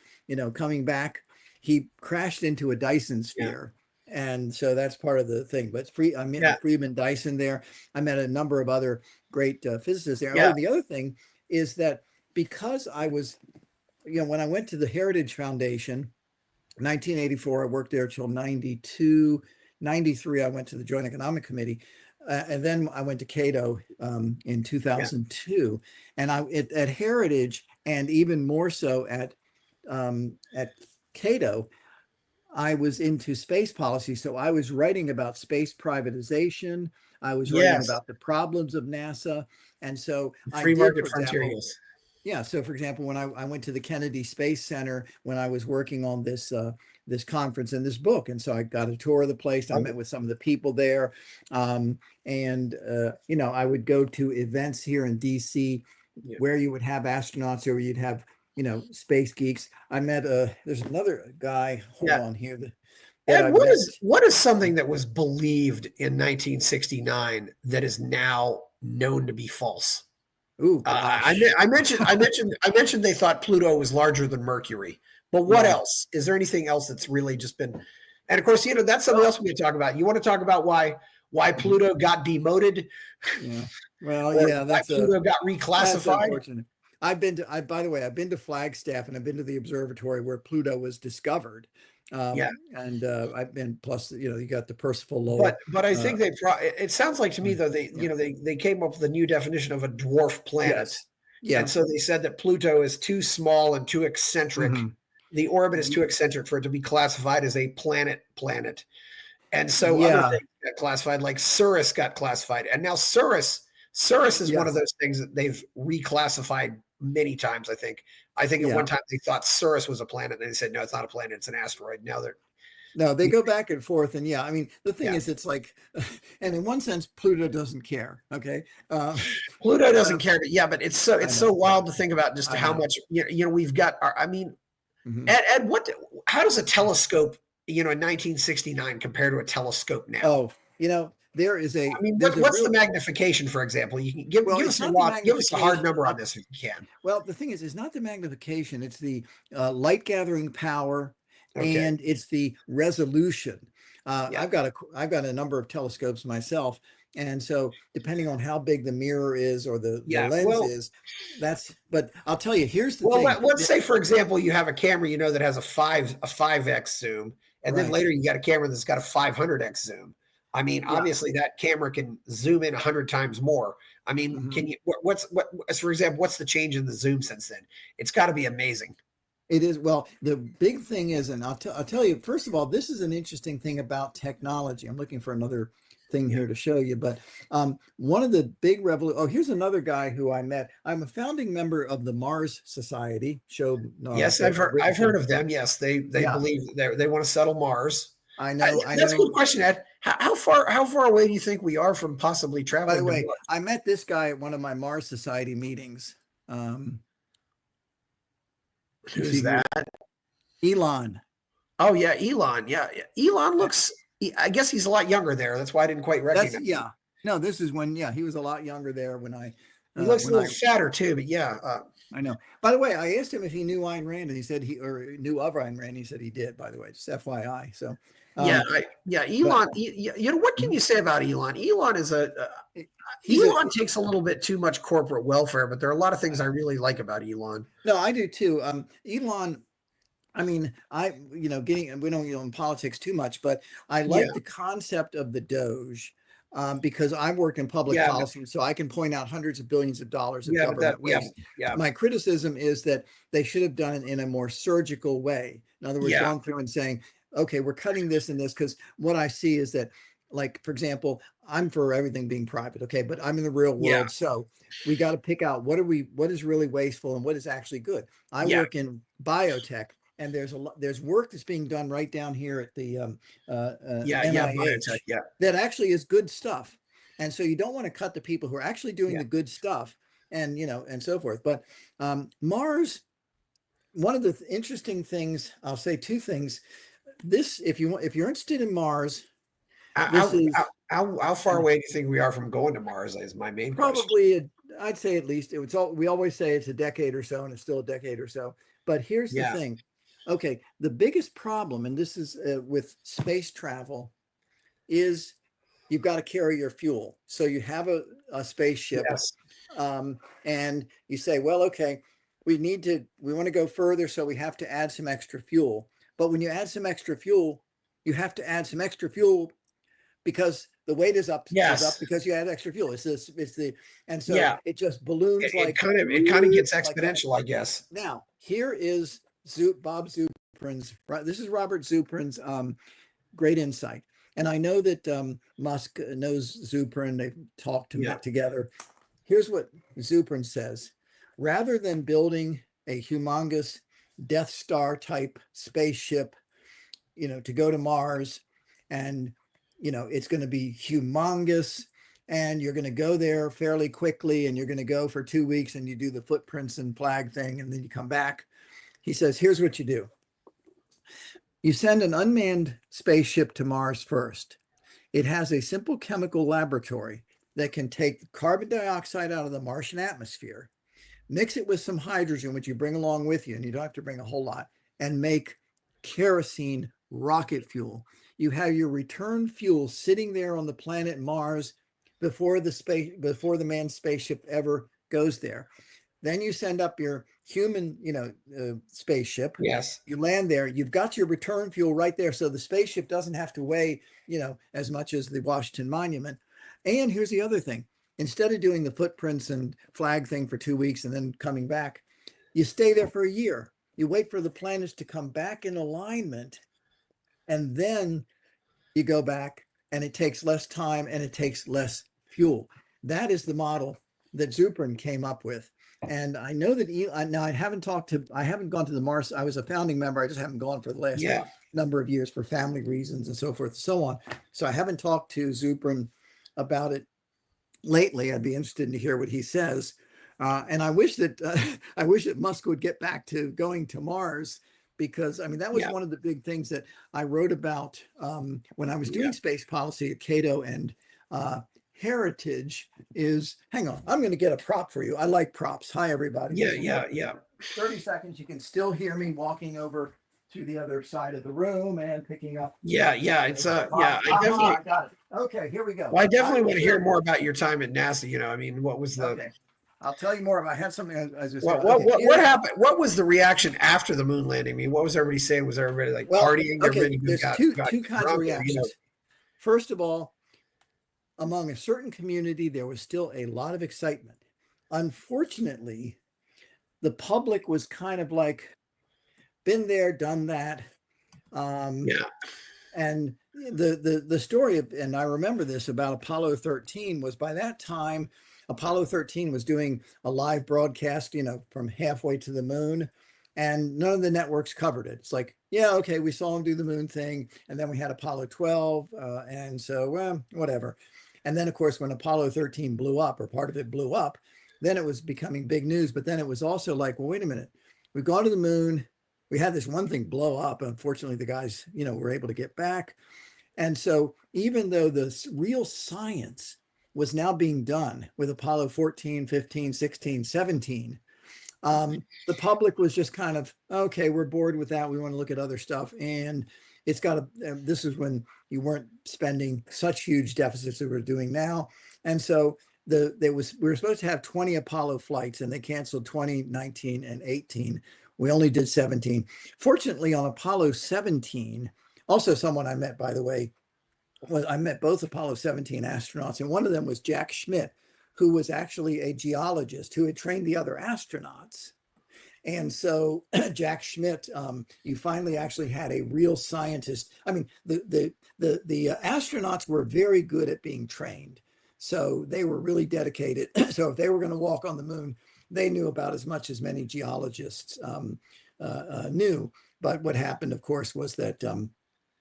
Speaker 1: coming back, he crashed into a Dyson sphere. And so that's part of the thing. But I met Freeman Dyson there. I met a number of other great physicists there. Oh, the other thing is that because I was, when I went to the Heritage Foundation 1984, I worked there till 92. 93, I went to the Joint Economic Committee. And then I went to Cato in
Speaker 2: Yeah.
Speaker 1: 2002. And at Heritage, and even more so at Cato, I was into space policy. So I was writing about space privatization. I was writing
Speaker 2: Yes.
Speaker 1: about the problems of NASA. And so I
Speaker 2: Free
Speaker 1: did, for
Speaker 2: market frontier.
Speaker 1: example,
Speaker 2: Yes.
Speaker 1: yeah. So, for example, when I went to the Kennedy Space Center when I was working on this conference and this book, and so I got a tour of the place. I met with some of the people there, and I would go to events here in D.C.
Speaker 2: Yeah.
Speaker 1: where you would have astronauts or you'd have space geeks. I met there's another guy. Hold on here that I
Speaker 2: And
Speaker 1: met.
Speaker 2: what is something that was believed in 1969 that is now known to be false?
Speaker 1: Ooh, gosh.
Speaker 2: I mentioned they thought Pluto was larger than Mercury, but what else? Is there anything else that's really just been? And of course, that's something else we can talk about. You want to talk about why Pluto got demoted?
Speaker 1: Yeah. Well, yeah,
Speaker 2: why Pluto got reclassified.
Speaker 1: That's unfortunate. By the way, I've been to Flagstaff and I've been to the observatory where Pluto was discovered. And I've been, plus, you got the Percival Lowell.
Speaker 2: But I think it sounds like to me though, they came up with a new definition of a dwarf planet.
Speaker 1: Yes. Yeah.
Speaker 2: And so they said that Pluto is too small and too eccentric. Mm-hmm. The orbit is too eccentric for it to be classified as a planet. And so other things got classified, like Ceres got classified. And now Ceres is one of those things that they've reclassified many times, I think. I think at one time they thought Ceres was a planet, and they said, no, it's not a planet, it's an asteroid. Now
Speaker 1: they go back and forth. And I mean, the thing is, it's like, and in one sense, Pluto doesn't care. Okay.
Speaker 2: Pluto doesn't care, but it's so wild to think about just how much, we've got Ed, how does a telescope, in 1969 compare to a telescope now?
Speaker 1: Oh, there is a.
Speaker 2: I mean, what's the magnification, for example? You can give us a hard number on this if you can.
Speaker 1: Well, the thing is, it's not the magnification; it's the light gathering power, and it's the resolution. I've got a number of telescopes myself, and so depending on how big the mirror is or the lens is, that's. But I'll tell you, here's the thing.
Speaker 2: Well, let's say, for example, you have a camera, that has a 5x zoom, and then later you got a camera that's got a 500x zoom. I mean, obviously that camera can zoom in 100 times more. I mean, can you, for example, what's the change in the zoom since then? It's got to be amazing.
Speaker 1: It is. Well, the big thing is, and I'll tell you, first of all, this is an interesting thing about technology. I'm looking for another thing here to show you, but one of the big here's another guy who I met. I'm a founding member of the Mars Society.
Speaker 2: Yes, I've heard of them. Yes, they believe they want to settle Mars.
Speaker 1: I know.
Speaker 2: That's a good question, Ed. How far away do you think we are from possibly traveling?
Speaker 1: By the way, I met this guy at one of my Mars Society meetings.
Speaker 2: Who's that?
Speaker 1: Elon.
Speaker 2: Oh yeah, Elon. Yeah, Elon looks. I guess he's a lot younger there. That's why I didn't quite recognize him.
Speaker 1: Yeah. No, this is when. Yeah, he was a lot younger there when I.
Speaker 2: He looks a little fatter too, but
Speaker 1: I know. By the way, I asked him if he knew Ayn Rand, and he said knew of Ayn Rand. He said he did. By the way, just FYI. So.
Speaker 2: Elon. What can you say about Elon? Elon is Elon takes a little bit too much corporate welfare, but there are a lot of things I really like about Elon.
Speaker 1: No, I do too. Elon. I mean, we don't in politics too much, but I like the concept of the Doge. Because I work in public policy, so I can point out hundreds of billions of dollars of government waste. My criticism is that they should have done it in a more surgical way. In other words, going through and saying, okay, we're cutting this and this, because what I see is that, like, for example, I'm for everything being private, okay, but I'm in the real world, so we got to pick out what is really wasteful and what is actually good. I work in biotech. And there's work that's being done right down here at the NIH that actually is good stuff. And so you don't want to cut the people who are actually doing the good stuff, and and so forth. But Mars, one of the interesting things, I'll say two things. This, if you're interested in Mars,
Speaker 2: how far away do you think we are from going to Mars? Is my main question.
Speaker 1: I'd say at least we always say it's a decade or so, and it's still a decade or so. But here's the thing. Okay, the biggest problem, and this is with space travel, is you've got to carry your fuel. So you have a spaceship, and you say, well, okay, we want to go further, so we have to add some extra fuel. But when you add some extra fuel, you have to add some extra fuel because the weight is up
Speaker 2: Yes.
Speaker 1: because you add extra fuel. And so
Speaker 2: Yeah.
Speaker 1: it just balloons
Speaker 2: It
Speaker 1: like
Speaker 2: kind of gets
Speaker 1: like that.
Speaker 2: exponential, I guess.
Speaker 1: Now, here is Bob Zuprin's, right? This is Robert Zuprin's great insight. And I know that Musk knows Zuprin, they've talked together. Here's what Zuprin says. Rather than building a humongous Death Star type spaceship, to go to Mars, and, it's going to be humongous, and you're going to go there fairly quickly, and you're going to go for 2 weeks, and you do the footprints and flag thing, and then you come back. He says, here's what you do. You send an unmanned spaceship to Mars first. It has a simple chemical laboratory that can take carbon dioxide out of the Martian atmosphere, mix it with some hydrogen, which you bring along with you, and you don't have to bring a whole lot, and make kerosene rocket fuel. You have your return fuel sitting there on the planet Mars before the manned spaceship ever goes there. Then you send up your human, spaceship.
Speaker 2: Yes.
Speaker 1: You land there. You've got your return fuel right there, so the spaceship doesn't have to weigh, as much as the Washington Monument. And here's the other thing: instead of doing the footprints and flag thing for 2 weeks and then coming back, you stay there for a year. You wait for the planets to come back in alignment, and then you go back, and it takes less time and it takes less fuel. That is the model that Zuprin came up with. And I know that now I haven't gone to the Mars. I was a founding member. I just haven't gone for the last number of years for family reasons and so forth and so on. So I haven't talked to Zuprin about it lately. I'd be interested to hear what he says. And I wish that Musk would get back to going to Mars, because that was one of the big things that I wrote about when I was doing space policy at Cato and Heritage. Hang on, I'm going to get a prop for you. I like props. Hi, everybody.
Speaker 2: Yeah.
Speaker 1: 30 seconds. You can still hear me walking over to the other side of the room and picking up.
Speaker 2: Yeah. It's I definitely
Speaker 1: I got it. Okay, here we go.
Speaker 2: Well, I definitely want to hear more about your time at NASA. What was the?
Speaker 1: Okay. I'll tell you more. If I had something,
Speaker 2: what happened? What was the reaction after the moon landing? What was everybody saying? Was everybody partying?
Speaker 1: Okay, there's two kinds of reactions. First of all, among a certain community, there was still a lot of excitement. Unfortunately, the public was kind of like, been there, done that. And the story of, and I remember this about Apollo 13, was by that time, Apollo 13 was doing a live broadcast, from halfway to the moon, and none of the networks covered it. It's like, okay, we saw them do the moon thing, and then we had Apollo 12, and so, whatever. And then, of course, when Apollo 13 blew up, or part of it blew up, then it was becoming big news. But then it was also like, well, wait a minute, we've gone to the moon. We had this one thing blow up. Unfortunately, the guys, were able to get back. And so even though the real science was now being done with Apollo 14, 15, 16, 17, the public was just kind of, okay, we're bored with that. We want to look at other stuff. And this is when you weren't spending such huge deficits that we're doing now. And so we were supposed to have 20 Apollo flights, and they canceled 20, 19, and 18. We only did 17. Fortunately, on Apollo 17, also someone I met, by the way, I met both Apollo 17 astronauts, and one of them was Jack Schmitt, who was actually a geologist who had trained the other astronauts. And so Jack Schmitt, you finally actually had a real scientist. The astronauts were very good at being trained. So they were really dedicated. So if they were going to walk on the moon, they knew about as much as many geologists knew. But what happened, of course, was that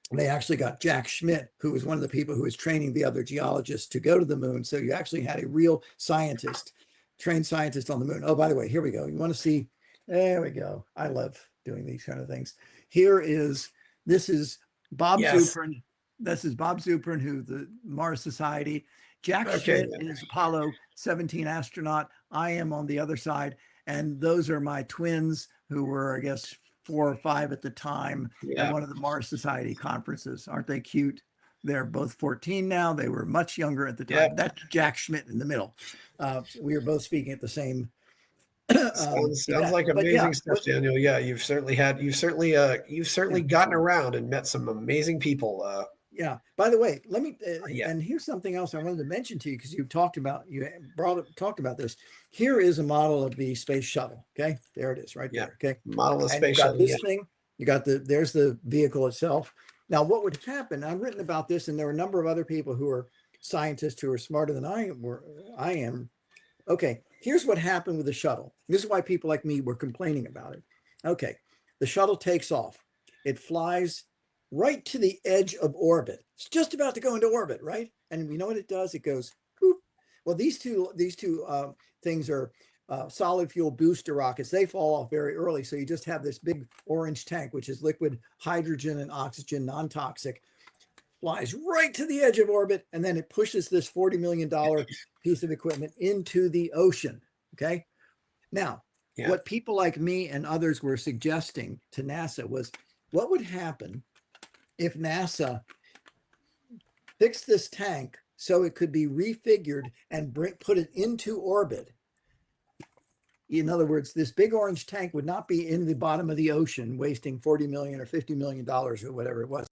Speaker 1: they actually got Jack Schmitt, who was one of the people who was training the other geologists to go to the moon. So you actually had a real scientist, trained scientist on the moon. Oh, by the way, here we go. You want to see? There we go. I love doing these kind of things. This is Bob Zuprin. This is Bob Zuprin, who the Mars Society. Jack Schmitt is Apollo 17 astronaut. I am on the other side. And those are my twins, who were, I guess, 4 or 5 at the time at one of the Mars Society conferences. Aren't they cute? They're both 14 now. They were much younger at the time. That's Jack Schmitt in the middle. We were both speaking at the same
Speaker 2: Sounds like
Speaker 1: but yeah,
Speaker 2: amazing stuff, Daniel. Yeah, you've certainly gotten around and met some amazing people.
Speaker 1: Yeah. By the way, let me,
Speaker 2: Yeah,
Speaker 1: and here's something else I wanted to mention to you because you talked about this. Here is a model of the space shuttle. Okay, there it is, right
Speaker 2: yeah.
Speaker 1: there. Okay,
Speaker 2: Model of
Speaker 1: and you
Speaker 2: space
Speaker 1: got
Speaker 2: shuttle.
Speaker 1: this
Speaker 2: Yeah,
Speaker 1: thing. You got there's the vehicle itself. Now, what would happen? I've written about this, and there are a number of other people who are scientists who are smarter than I am. Okay, here's what happened with the shuttle. This is why people like me were complaining about it. Okay, the shuttle takes off. It flies right to the edge of orbit. It's just about to go into orbit, right? And you know what it does? It goes, whoop. Well, these two things are solid fuel booster rockets. They fall off very early, so you just have this big orange tank, which is liquid hydrogen and oxygen, non-toxic, flies right to the edge of orbit, and then it pushes this $40 million piece of equipment into the ocean. Okay. Now,
Speaker 2: yeah,
Speaker 1: what people like me and others were suggesting to NASA was what would happen if NASA fixed this tank so it could be refigured and put it into orbit. In other words, this big orange tank would not be in the bottom of the ocean wasting $40 million or $50 million or whatever it was.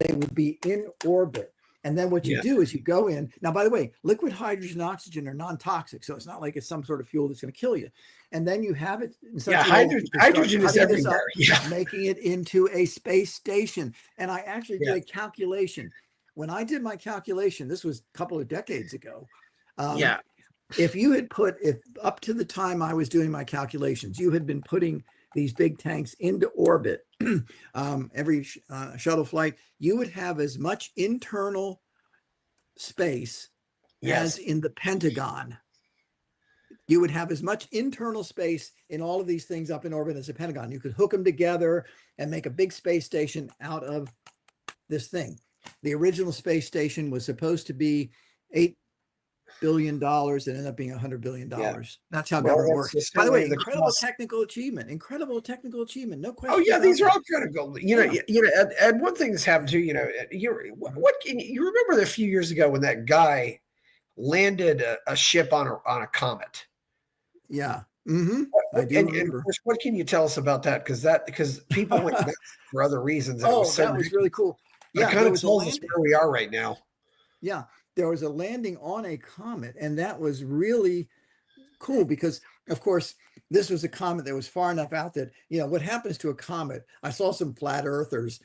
Speaker 1: They would be in orbit. And then what you
Speaker 2: yeah.
Speaker 1: do is you go in. Now, by the way, liquid hydrogen and oxygen are non-toxic, so it's not like it's some sort of fuel that's going to kill you. And then you have it in such
Speaker 2: Yeah,
Speaker 1: a way that you can start
Speaker 2: hydrogen is
Speaker 1: cutting this up,
Speaker 2: everywhere. Yeah,
Speaker 1: making it into a space station. And I actually
Speaker 2: yeah,
Speaker 1: did a calculation. When I did my calculation, this was a couple of decades ago.
Speaker 2: yeah,
Speaker 1: If you had if up to the time I was doing my calculations, you had been putting these big tanks into orbit, every shuttle flight, you would have as much internal space
Speaker 2: yes,
Speaker 1: as in the Pentagon. You would have as much internal space in all of these things up in orbit as the Pentagon. You could hook them together and make a big space station out of this thing. The original space station was supposed to be $8 billion. It ended up being $100 billion.
Speaker 2: yeah.
Speaker 1: That's how
Speaker 2: Well,
Speaker 1: government
Speaker 2: that's
Speaker 1: works. By the way,
Speaker 2: certainly the
Speaker 1: incredible
Speaker 2: cost.
Speaker 1: technical achievement. No
Speaker 2: Oh
Speaker 1: question
Speaker 2: yeah,
Speaker 1: about
Speaker 2: these are
Speaker 1: that.
Speaker 2: all critical.
Speaker 1: Yeah.
Speaker 2: And one thing that's happened too. What can you remember a few years ago when that guy landed a ship on a comet?
Speaker 1: Yeah. Mm-hmm. I do
Speaker 2: And of
Speaker 1: remember.
Speaker 2: course, what can you tell us about that? Because people went nuts for other reasons, and it was
Speaker 1: Oh,
Speaker 2: so
Speaker 1: that was really
Speaker 2: ridiculous.
Speaker 1: cool.
Speaker 2: But it
Speaker 1: Yeah,
Speaker 2: kind
Speaker 1: there
Speaker 2: of
Speaker 1: was a
Speaker 2: tells us
Speaker 1: landing.
Speaker 2: where we are right now.
Speaker 1: Yeah, there was a landing on a comet, and that was really cool because, of course, this was a comet that was far enough out that, what happens to a comet. I saw some flat earthers,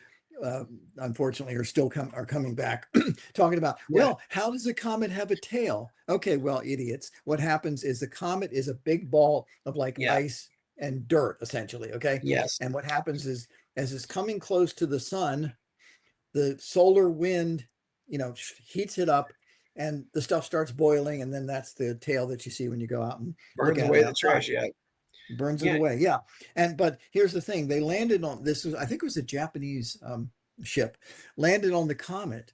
Speaker 1: unfortunately, are coming back talking about,
Speaker 2: Yeah,
Speaker 1: well, how does a comet have a tail? Okay, well, idiots. What happens is the comet is a big ball of like
Speaker 2: yeah,
Speaker 1: ice and dirt, essentially. Okay.
Speaker 2: yes,
Speaker 1: And what happens is as it's coming close to the sun, the solar wind, heats it up and the stuff starts boiling. And then that's the tail that you see when you go out and look
Speaker 2: burns
Speaker 1: at it
Speaker 2: away the
Speaker 1: outside.
Speaker 2: trash. Yeah,
Speaker 1: Burns it
Speaker 2: yeah,
Speaker 1: away. Yeah. But here's the thing. They landed on this was, I think it was a Japanese ship, landed on the comet.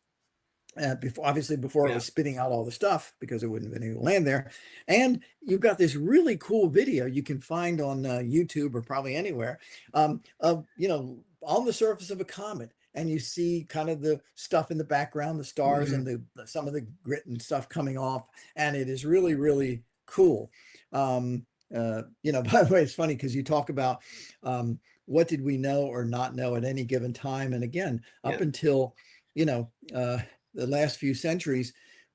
Speaker 1: Before it
Speaker 2: yeah,
Speaker 1: was spitting out all the stuff because it wouldn't have been able to land there. And you've got this really cool video you can find on YouTube or probably anywhere of, on the surface of a comet. And you see kind of the stuff in the background, the stars
Speaker 2: mhm.
Speaker 1: and some of the grit and stuff coming off. And it is really, really cool. By the way, it's funny because you talk about what did we know or not know at any given time. And again, up
Speaker 2: Yeah,
Speaker 1: until, the last few centuries,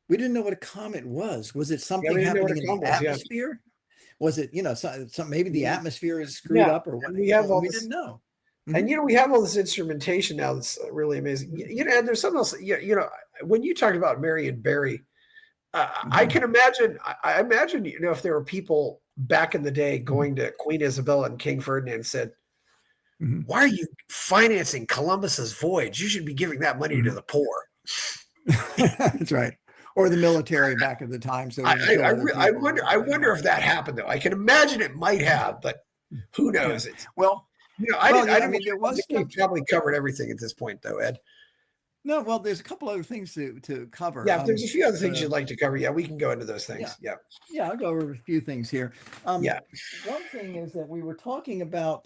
Speaker 1: we didn't know what a comet was. Was it
Speaker 2: yeah. We
Speaker 1: something
Speaker 2: didn't know what
Speaker 1: happening
Speaker 2: a
Speaker 1: in the
Speaker 2: comet was. Yeah,
Speaker 1: atmosphere? Was it, maybe the
Speaker 2: Mhm.
Speaker 1: atmosphere is screwed
Speaker 2: Yeah,
Speaker 1: up or what?
Speaker 2: and we have all
Speaker 1: We
Speaker 2: this.
Speaker 1: didn't know.
Speaker 2: And
Speaker 1: Mhm.
Speaker 2: we have all this instrumentation now that's really amazing. And there's something else. When you talked about Marion Barry, I
Speaker 1: Mhm.
Speaker 2: can imagine. I imagine if there were people back in the day
Speaker 1: Mhm.
Speaker 2: going to Queen Isabella and King Ferdinand and said,
Speaker 1: Mhm.
Speaker 2: "Why are you financing Columbus's voyage? You should be giving that money to
Speaker 1: Mhm.
Speaker 2: the poor."
Speaker 1: That's right. Or the military back at the time, so we can kill other people.
Speaker 2: I wonder if that happened though. I can imagine it might have, but who
Speaker 1: Yeah.
Speaker 2: knows? It's
Speaker 1: Well,
Speaker 2: I
Speaker 1: well,
Speaker 2: didn't. I
Speaker 1: yeah. I
Speaker 2: didn't.
Speaker 1: mean, there
Speaker 2: I
Speaker 1: was
Speaker 2: think we
Speaker 1: stuff.
Speaker 2: probably covered everything at this point, though, Ed.
Speaker 1: No, well, there's a couple other things to cover.
Speaker 2: Yeah, if there's a few other things you'd like to cover, yeah, we can go into those
Speaker 1: Yeah.
Speaker 2: things. Yeah,
Speaker 1: Yeah, I'll go over a few things here.
Speaker 2: yeah,
Speaker 1: One thing is that we were talking about,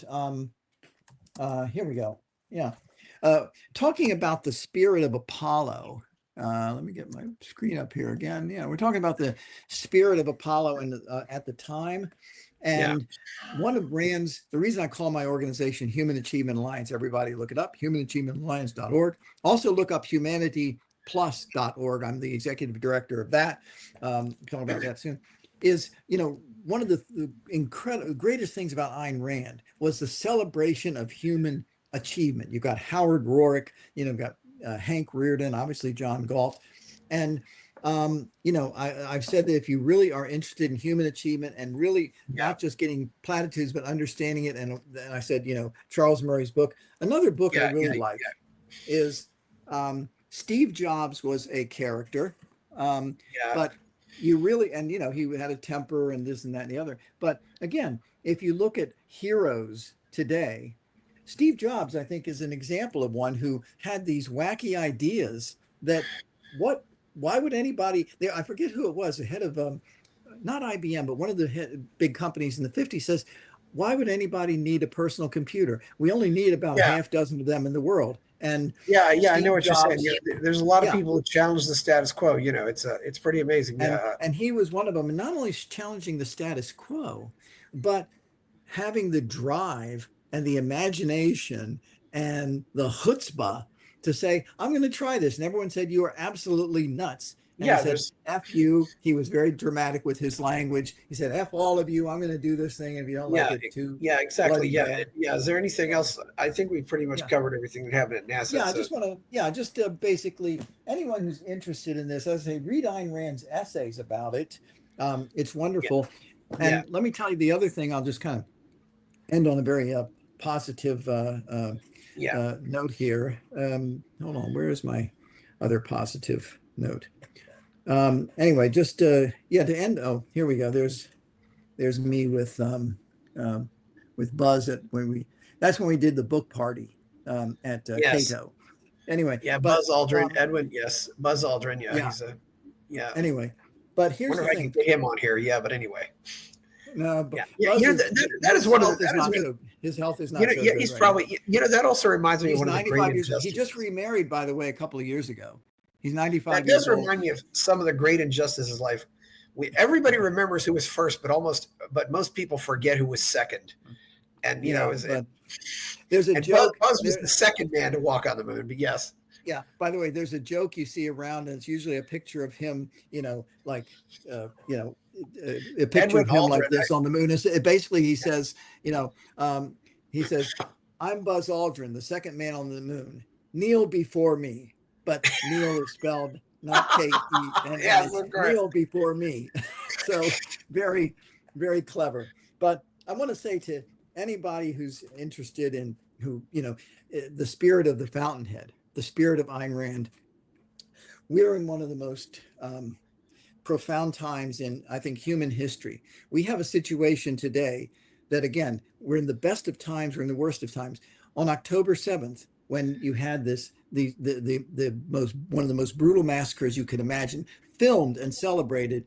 Speaker 1: here we go. Yeah. Talking about the spirit of Apollo. let me get my screen up here again. Yeah, we're talking about the spirit of Apollo and at the time. And one of Rand's, the reason I call my organization Human Achievement Alliance, everybody look it up, humanachievementalliance.org. Also look up humanityplus.org. I'm the executive director of that. Talk about that soon. Is, one of the incredible greatest things about Ayn Rand was the celebration of human achievement. You've got Howard Roark, got Hank Rearden, obviously John Galt. And, I've said that if you really are interested in human achievement and really not just getting platitudes, but understanding it. And I said, Charles Murray's book, another book I really like is Steve Jobs was a character. But you really, and he had a temper and this and that and the other. But again, if you look at heroes today, Steve Jobs, I think, is an example of one who had these wacky ideas that why would anybody there? I forget who it was, the head of not IBM, but one of the big companies in the 50s says, why would anybody need a personal computer? We only need about a half dozen of them in the world. And
Speaker 2: Steve I know what Jobs, you're saying. Yeah, there's a lot of people who challenge the status quo. It's pretty amazing.
Speaker 1: And he was one of them. And not only challenging the status quo, but having the drive and the imagination and the chutzpah to say, I'm going to try this. And everyone said, you are absolutely nuts. And he said, F you. He was very dramatic with his language. He said, F all of you. I'm going to do this thing. If you don't like it too.
Speaker 2: Yeah, exactly. Yeah. Is there anything else? I think we pretty much covered everything that happened at NASA.
Speaker 1: Yeah, I just want to, basically, anyone who's interested in this, as I say, read Ayn Rand's essays about it. It's wonderful. And let me tell you the other thing, I'll just kind of end on a very positive note here. Hold on, where is my other positive note? Anyway, just to end. Oh, here we go. There's me with Buzz that's when we did the book party at Cato. Anyway,
Speaker 2: Buzz Aldrin, Edwin. Yes, Buzz Aldrin. He's
Speaker 1: Anyway, but here's the thing.
Speaker 2: I can get him on here. But anyway.
Speaker 1: No, but
Speaker 2: that is one of the.
Speaker 1: His health is not.
Speaker 2: He's probably. That also reminds me of one of the great injustices.
Speaker 1: He just remarried, by the way, a couple of years ago. He's 95.
Speaker 2: That does remind me of some of the great injustices of life. Everybody remembers who was first, but most people forget who was second. And
Speaker 1: there's a joke.
Speaker 2: Buzz was the second man to walk on the moon. But yes.
Speaker 1: Yeah. By the way, there's a joke you see around, and it's usually a picture of him. A picture
Speaker 2: Edwin
Speaker 1: of him
Speaker 2: Aldrin,
Speaker 1: like this on the moon. Basically, he says, I'm Buzz Aldrin, the second man on the moon. Kneel before me. But Neil is spelled not K-E-N-N. Kneel before me. So very, very clever. But I want to say to anybody who's interested in the spirit of the Fountainhead, the spirit of Ayn Rand, we're in one of the most profound times in, I think, human history. We have a situation today that, again, we're in the best of times, we're in the worst of times. On October 7th, when you had one of the most brutal massacres you could imagine, filmed and celebrated,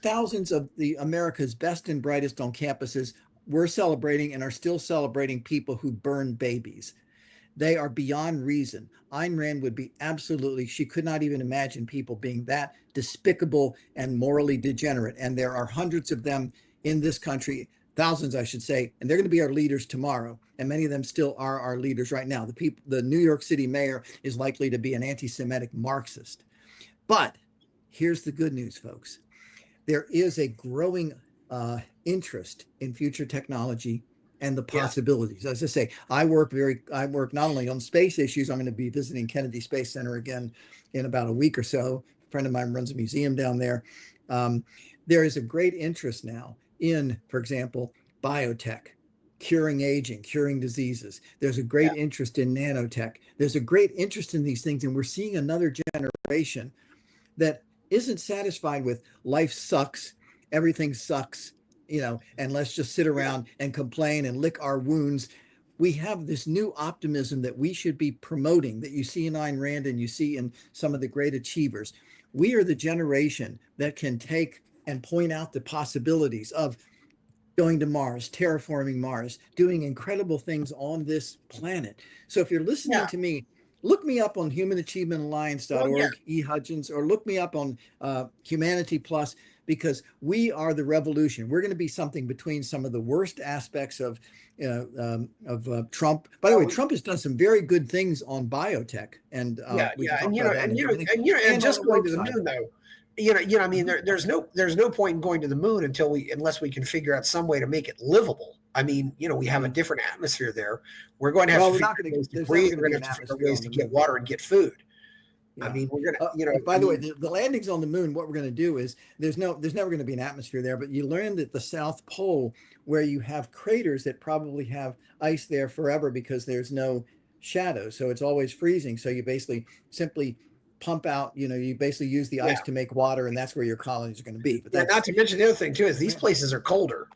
Speaker 1: thousands of America's best and brightest on campuses were celebrating and are still celebrating people who burned babies. They are beyond reason. Ayn Rand would be she could not even imagine people being that despicable and morally degenerate. And there are hundreds of them in this country, thousands, I should say, and they're going to be our leaders tomorrow. And many of them still are our leaders right now. The New York City mayor is likely to be an anti-Semitic Marxist. But here's the good news, folks. There is a growing interest in future technology and the possibilities. As I say, I work not only on space issues. I'm going to be visiting Kennedy Space Center again in about a week or so. A friend of mine runs a museum down there. There is a great interest now in, for example, biotech, curing aging, curing diseases. There's a great interest in nanotech. There's a great interest in these things. And we're seeing another generation that isn't satisfied with life sucks, everything sucks, and let's just sit around and complain and lick our wounds. We have this new optimism that we should be promoting, that you see in Ayn Rand and you see in some of the great achievers. We are the generation that can take and point out the possibilities of going to Mars, terraforming Mars, doing incredible things on this planet. So if you're listening to me, look me up on
Speaker 2: Well, yeah,
Speaker 1: humanachievementalliance.org, Hudgins, or look me up on Humanity Plus, because we are the revolution. We're going to be something between some of the worst aspects of Trump. By the way,
Speaker 2: well,
Speaker 1: Trump has done some very good things on biotech, and
Speaker 2: yeah,
Speaker 1: we
Speaker 2: yeah,
Speaker 1: can talk about that and everything,
Speaker 2: and
Speaker 1: and on
Speaker 2: just
Speaker 1: the
Speaker 2: going
Speaker 1: woke
Speaker 2: to the
Speaker 1: side.
Speaker 2: moon though, I mean,
Speaker 1: Mhm.
Speaker 2: there's no point in going to the moon unless we can figure out some way to make it livable. I mean, we have a
Speaker 1: Yeah.
Speaker 2: different atmosphere there. We're going to have
Speaker 1: Well,
Speaker 2: to
Speaker 1: we're
Speaker 2: figure
Speaker 1: not
Speaker 2: out
Speaker 1: going to.
Speaker 2: ways to
Speaker 1: There's never
Speaker 2: breathe.
Speaker 1: going to
Speaker 2: We're
Speaker 1: be
Speaker 2: going
Speaker 1: an
Speaker 2: to have to figure out
Speaker 1: atmosphere
Speaker 2: ways
Speaker 1: on
Speaker 2: to
Speaker 1: the
Speaker 2: get
Speaker 1: moon.
Speaker 2: water and get food. I
Speaker 1: Yeah.
Speaker 2: mean, we're gonna,
Speaker 1: By
Speaker 2: I
Speaker 1: the way,
Speaker 2: mean,
Speaker 1: the landings on the moon, what we're going to do is there's never going to be an atmosphere there, but you learned at the South Pole where you have craters that probably have ice there forever because there's no shadow. So it's always freezing. So you basically simply pump out, you basically use the
Speaker 2: yeah,
Speaker 1: ice to make water, and that's where your colonies are going to be. But
Speaker 2: yeah. Not
Speaker 1: that's,
Speaker 2: to mention the other thing too is these
Speaker 1: yeah.
Speaker 2: places are colder. I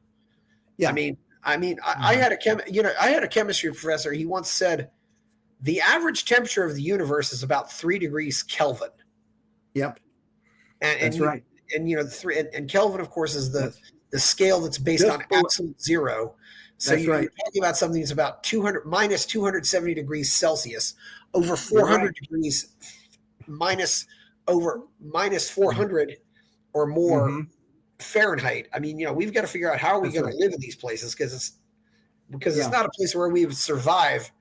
Speaker 1: Yeah.
Speaker 2: mean, I
Speaker 1: Mhm.
Speaker 2: had I had a chemistry professor. He once said the average temperature of the universe is about 3 degrees Kelvin,
Speaker 1: Yep.
Speaker 2: and
Speaker 1: That's
Speaker 2: you
Speaker 1: right.
Speaker 2: and the three and Kelvin, of course, is
Speaker 1: That's
Speaker 2: the scale that's based on
Speaker 1: just below.
Speaker 2: absolute zero. So
Speaker 1: That's
Speaker 2: you're
Speaker 1: right.
Speaker 2: talking about something that's about 200 minus 270 degrees Celsius, over
Speaker 1: You're right.
Speaker 2: 400 degrees minus over minus
Speaker 1: Mhm.
Speaker 2: 400 or more
Speaker 1: Mhm.
Speaker 2: Fahrenheit. I mean, we've got to figure out how are we
Speaker 1: That's
Speaker 2: going to
Speaker 1: right.
Speaker 2: live in these places because it's
Speaker 1: Yeah.
Speaker 2: not a place where we would survive.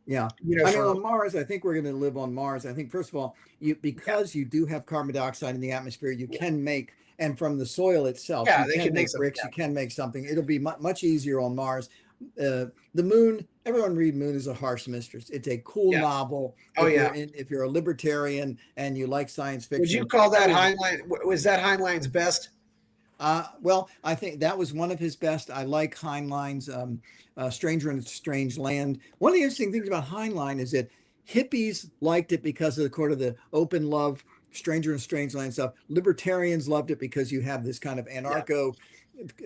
Speaker 1: Yeah. I mean,
Speaker 2: For
Speaker 1: on Mars, I think we're going to live on Mars. I think, first of all,
Speaker 2: yeah,
Speaker 1: because you do have carbon dioxide in the atmosphere, you can make, and from the soil itself,
Speaker 2: yeah,
Speaker 1: you
Speaker 2: they
Speaker 1: can
Speaker 2: can make
Speaker 1: make
Speaker 2: some.
Speaker 1: bricks,
Speaker 2: Yeah,
Speaker 1: you can make something. It'll be much easier on Mars. The moon, everyone read Moon is a Harsh Mistress. It's a cool
Speaker 2: yeah.
Speaker 1: novel.
Speaker 2: Oh yeah.
Speaker 1: If you're a libertarian and you like science
Speaker 2: Would you
Speaker 1: fiction,
Speaker 2: call that
Speaker 1: everyone.
Speaker 2: Heinlein? Was that Heinlein's best?
Speaker 1: Well, I think that was one of his best. I like Heinlein's Stranger in a Strange Land. One of the interesting things about Heinlein is that hippies liked it because of the open love, Stranger in a Strange Land stuff. Libertarians loved it because you have this kind of
Speaker 2: Yeah,
Speaker 1: anarcho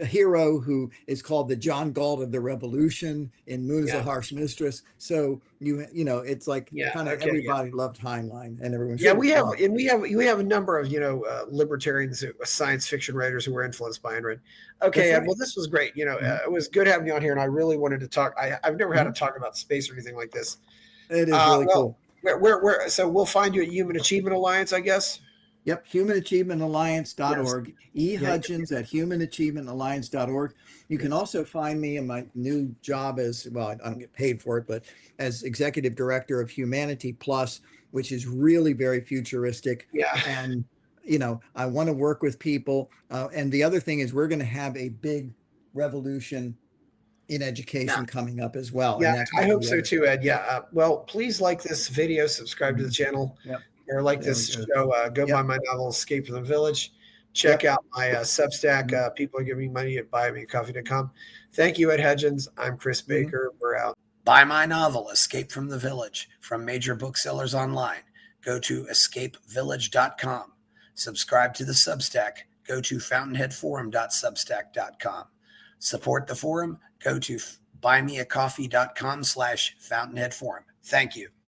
Speaker 1: hero who is called the John Galt of the Revolution in Moon is a
Speaker 2: yeah,
Speaker 1: Harsh Mistress. So it's like
Speaker 2: yeah.
Speaker 1: kind of
Speaker 2: Okay, yeah.
Speaker 1: everybody loved Heinlein and everyone
Speaker 2: Yeah,
Speaker 1: should
Speaker 2: we have,
Speaker 1: love.
Speaker 2: and we have a number of libertarians, science fiction writers who were influenced by Ayn Rand. Okay,
Speaker 1: That's
Speaker 2: Ed.
Speaker 1: right.
Speaker 2: Well, this was great.
Speaker 1: Mhm.
Speaker 2: It was good having you on here, and I really wanted to talk. I've never had to
Speaker 1: Mhm.
Speaker 2: talk about space or anything like this.
Speaker 1: It is really
Speaker 2: Well,
Speaker 1: cool.
Speaker 2: so we'll find you at Human Achievement Alliance, I guess.
Speaker 1: Yep, humanachievementalliance.org,
Speaker 2: Yes. Yeah.
Speaker 1: Hudgins at humanachievementalliance.org. You can
Speaker 2: Yes.
Speaker 1: also find me in my new job as, well, I don't get paid for it, but as executive director of Humanity Plus, which is really very futuristic.
Speaker 2: Yeah.
Speaker 1: And, I want to work with people. And the other thing is, we're going to have a big revolution in
Speaker 2: Yeah.
Speaker 1: education coming up as well.
Speaker 2: Yeah.
Speaker 1: And that's
Speaker 2: I
Speaker 1: one of
Speaker 2: hope
Speaker 1: the
Speaker 2: so
Speaker 1: other.
Speaker 2: too, Ed. Yeah. Well, please like this video, subscribe to the
Speaker 1: Mhm.
Speaker 2: channel,
Speaker 1: Yep.
Speaker 2: or like
Speaker 1: There we
Speaker 2: this
Speaker 1: go.
Speaker 2: show. Go buy
Speaker 1: Yep.
Speaker 2: my novel, Escape from the Village. Check
Speaker 1: Yep.
Speaker 2: out my Substack.
Speaker 1: Mhm.
Speaker 2: People are giving me money at buymeacoffee.com. Thank you, Ed Hudgins. I'm Chris
Speaker 1: Mhm.
Speaker 2: Baker. We're out. Buy my novel, Escape from the Village, from major booksellers online. Go to escapevillage.com. Subscribe to the Substack. Go to fountainheadforum.substack.com. Support the forum. Go to buymeacoffee.com/fountainheadforum. Thank you.